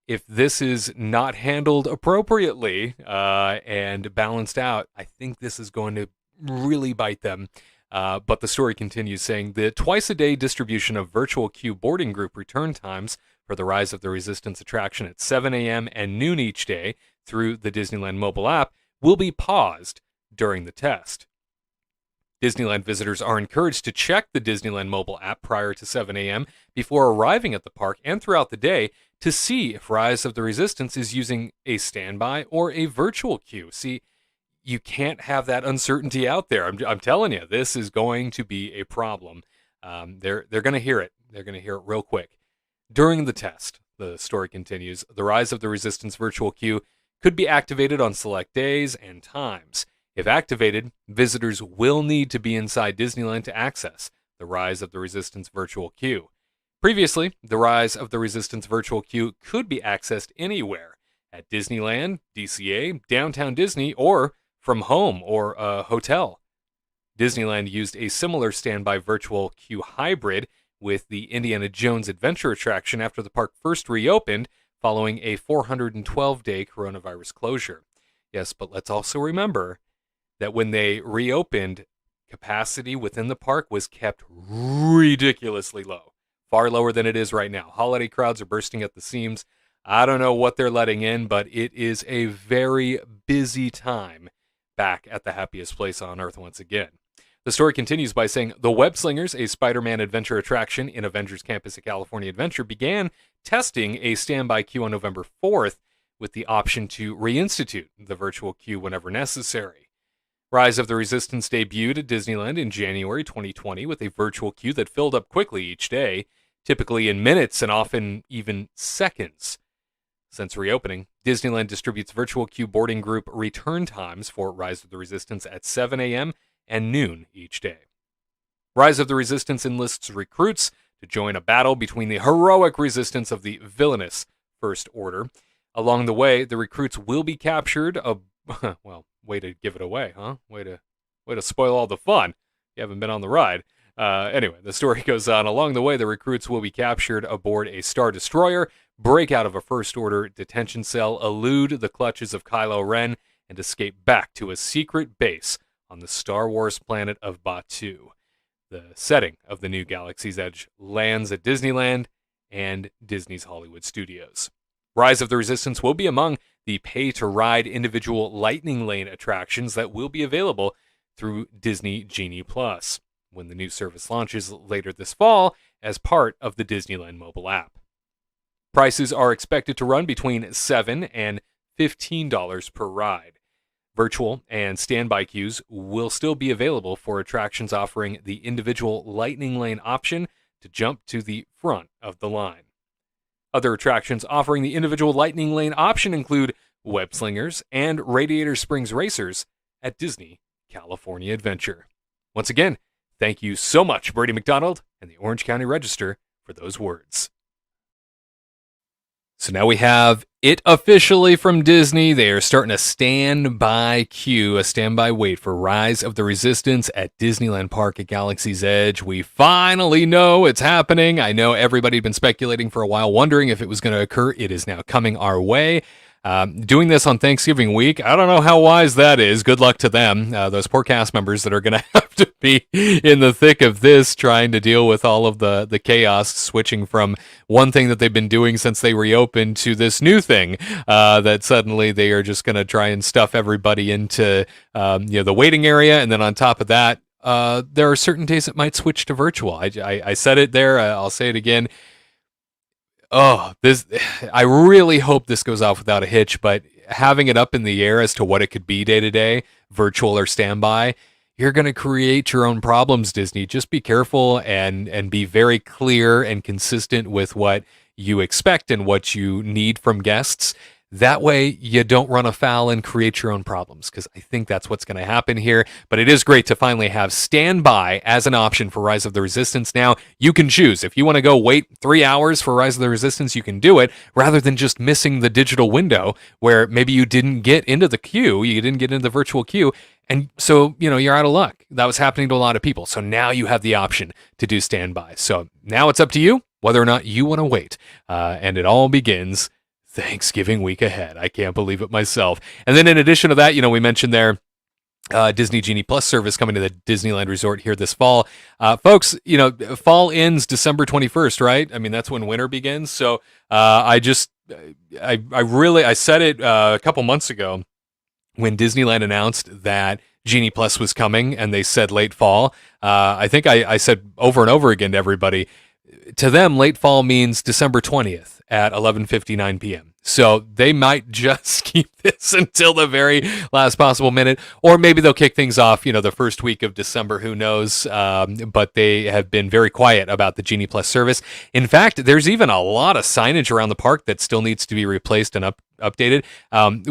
If this is not handled appropriately and balanced out, I think this is going to really bite them. But the story continues saying the twice-a-day distribution of virtual queue boarding group return times for the Rise of the Resistance attraction at 7 a.m. and noon each day through the Disneyland mobile app will be paused during the test. Disneyland visitors are encouraged to check the Disneyland mobile app prior to 7 a.m. before arriving at the park and throughout the day to see if Rise of the Resistance is using a standby or a virtual queue. See, you can't have that uncertainty out there. I'm telling you, this is going to be a problem. They're going to hear it. They're going to hear it real quick. During the test, the story continues, the Rise of the Resistance virtual queue could be activated on select days and times. If activated, visitors will need to be inside Disneyland to access the Rise of the Resistance virtual queue. Previously, the Rise of the Resistance virtual queue could be accessed anywhere, at Disneyland, DCA, Downtown Disney, or from home or a hotel. Disneyland used a similar standby virtual queue hybrid with the Indiana Jones Adventure attraction after the park first reopened following a 412-day coronavirus closure. Yes, but let's also remember that when they reopened, capacity within the park was kept ridiculously low, far lower than it is right now. Holiday crowds are bursting at the seams. I don't know what they're letting in, but it is a very busy time back at the happiest place on Earth once again. The story continues by saying, the Web Slingers, a Spider-Man adventure attraction in Avengers Campus at California Adventure, began testing a standby queue on November 4th with the option to reinstitute the virtual queue whenever necessary. Rise of the Resistance debuted at Disneyland in January 2020 with a virtual queue that filled up quickly each day, typically in minutes and often even seconds. Since reopening, Disneyland distributes virtual queue boarding group return times for Rise of the Resistance at 7 a.m. and noon each day. Rise of the Resistance enlists recruits to join a battle between the heroic resistance of the villainous First Order. Along the way, the recruits will be captured. Well, way to give it away, huh? Way to spoil all the fun. You haven't been on the ride. Anyway, the story goes on. Along the way, the recruits will be captured aboard a Star Destroyer, break out of a First Order detention cell, elude the clutches of Kylo Ren, and escape back to a secret base on the Star Wars planet of Batuu. The setting of the new Galaxy's Edge lands at Disneyland and Disney's Hollywood Studios. Rise of the Resistance will be among the pay-to-ride individual Lightning Lane attractions that will be available through Disney Genie Plus when the new service launches later this fall as part of the Disneyland mobile app. Prices are expected to run between $7 and $15 per ride. Virtual and standby queues will still be available for attractions offering the individual Lightning Lane option to jump to the front of the line. Other attractions offering the individual Lightning Lane option include Web Slingers and Radiator Springs Racers at Disney California Adventure. Once again, thank you so much, Brady McDonald and the Orange County Register, for those words. So now we have it officially from Disney. They are starting a standby queue, a standby wait for Rise of the Resistance at Disneyland Park at Galaxy's Edge. We finally know it's happening. I know everybody had been speculating for a while, wondering if it was going to occur. It is now coming our way. Doing this on Thanksgiving week, I don't know how wise that is. Good luck to them. Those poor cast members that are going to have to be in the thick of this, trying to deal with all of the chaos, switching from one thing that they've been doing since they reopened to this new thing that suddenly they are just going to try and stuff everybody into the waiting area. And then on top of that, there are certain days it might switch to virtual. I said it there. I'll say it again. I really hope this goes off without a hitch, but having it up in the air as to what it could be day to day, virtual or standby, you're going to create your own problems, Disney. Just be careful and be very clear and consistent with what you expect and what you need from guests. That way you don't run afoul and create your own problems, because I think that's what's going to happen here. But it is great to finally have standby as an option for Rise of the Resistance. Now you can choose. If you want to go wait 3 hours for Rise of the Resistance, you can do it, rather than just missing the digital window where maybe you didn't get into the queue, you didn't get into the virtual queue, and so you're out of luck. That was happening to a lot of people. So now you have the option to do standby. So now it's up to you whether or not you want to wait. And it all begins Thanksgiving week ahead. I can't believe it myself. And then in addition to that, we mentioned there Disney Genie Plus service coming to the Disneyland Resort here this fall. Folks, fall ends December 21st, right? I mean, that's when winter begins. So I said it a couple months ago when Disneyland announced that Genie Plus was coming and they said late fall. I think I said over and over again to everybody, to them, late fall means December 20th at 11:59 p.m. So they might just keep this until the very last possible minute, or maybe they'll kick things off, the first week of December, who knows? But they have been very quiet about the Genie Plus service. In fact, there's even a lot of signage around the park that still needs to be replaced and updated.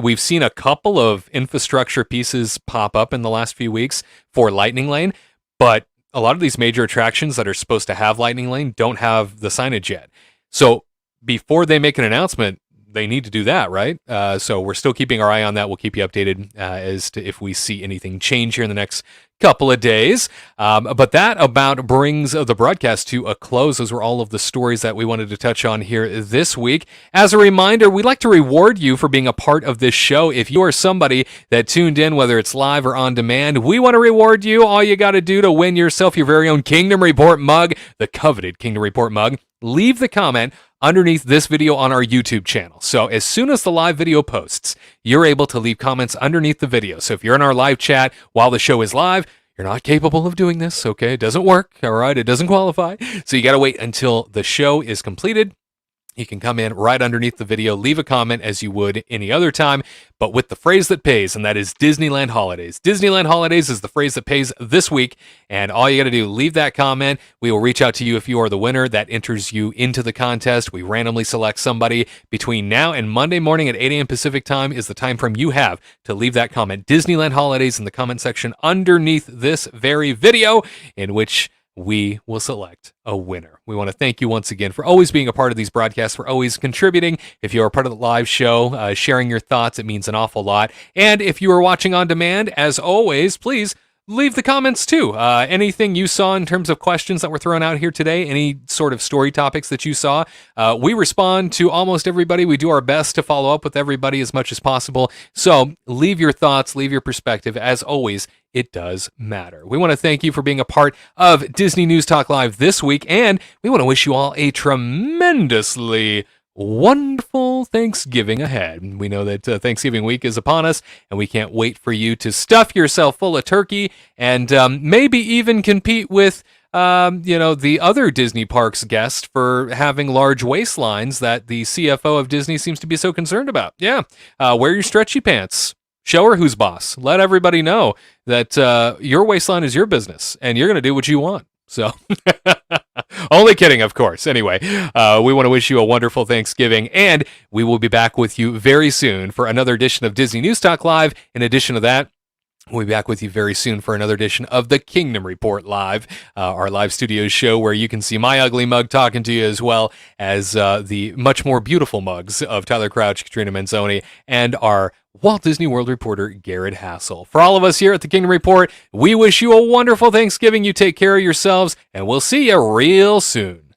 We've seen a couple of infrastructure pieces pop up in the last few weeks for Lightning Lane, but a lot of these major attractions that are supposed to have Lightning Lane don't have the signage yet. So before they make an announcement, they need to do that, right? So we're still keeping our eye on that. We'll keep you updated as to if we see anything change here in the next couple of days. But that about brings the broadcast to a close. Those were all of the stories that we wanted to touch on here this week. As a reminder, we'd like to reward you for being a part of this show. If you are somebody that tuned in, whether it's live or on demand, we want to reward you. All you got to do to win yourself your very own Kingdom Report mug, the coveted Kingdom Report mug, leave the comment underneath this video on our YouTube channel. So as soon as the live video posts, you're able to leave comments underneath the video. So if you're in our live chat while the show is live, you're not capable of doing this, okay? It doesn't work, all right? It doesn't qualify. So you got to wait until the show is completed. You can come in right underneath the video, leave a comment as you would any other time, but with the phrase that pays, and that is Disneyland Holidays. Disneyland Holidays is the phrase that pays this week, and all you got to do, leave that comment. We will reach out to you if you are the winner. That enters you into the contest. We randomly select somebody between now and Monday morning at 8 a.m. Pacific time is the time frame you have to leave that comment. Disneyland Holidays in the comment section underneath this very video, in which we will select a winner. We want to thank you once again for always being a part of these broadcasts, for always contributing. If you are part of the live show, sharing your thoughts, it means an awful lot. And if you are watching on demand, as always, please leave the comments too. Anything you saw in terms of questions that were thrown out here today, any sort of story topics that you saw, we respond to almost everybody. We do our best to follow up with everybody as much as possible. So leave your thoughts, leave your perspective. As always, it does matter. We want to thank you for being a part of Disney News Talk Live this week, and we want to wish you all a tremendously wonderful Thanksgiving ahead. We know that Thanksgiving week is upon us, and we can't wait for you to stuff yourself full of turkey and maybe even compete with the other Disney parks guest for having large waistlines that the CFO of Disney seems to be so concerned about. Yeah, wear your stretchy pants. Show her who's boss. Let everybody know that your waistline is your business, and you're going to do what you want. So, only kidding, of course. Anyway, we want to wish you a wonderful Thanksgiving, and we will be back with you very soon for another edition of Disney News Talk Live. In addition to that, we'll be back with you very soon for another edition of the Kingdom Report Live, our live studio show where you can see my ugly mug talking to you, as well as the much more beautiful mugs of Tyler Crouch, Katrina Manzoni, and our Walt Disney World reporter, Garrett Hassel. For all of us here at the Kingdom Report, we wish you a wonderful Thanksgiving. You take care of yourselves, and we'll see you real soon.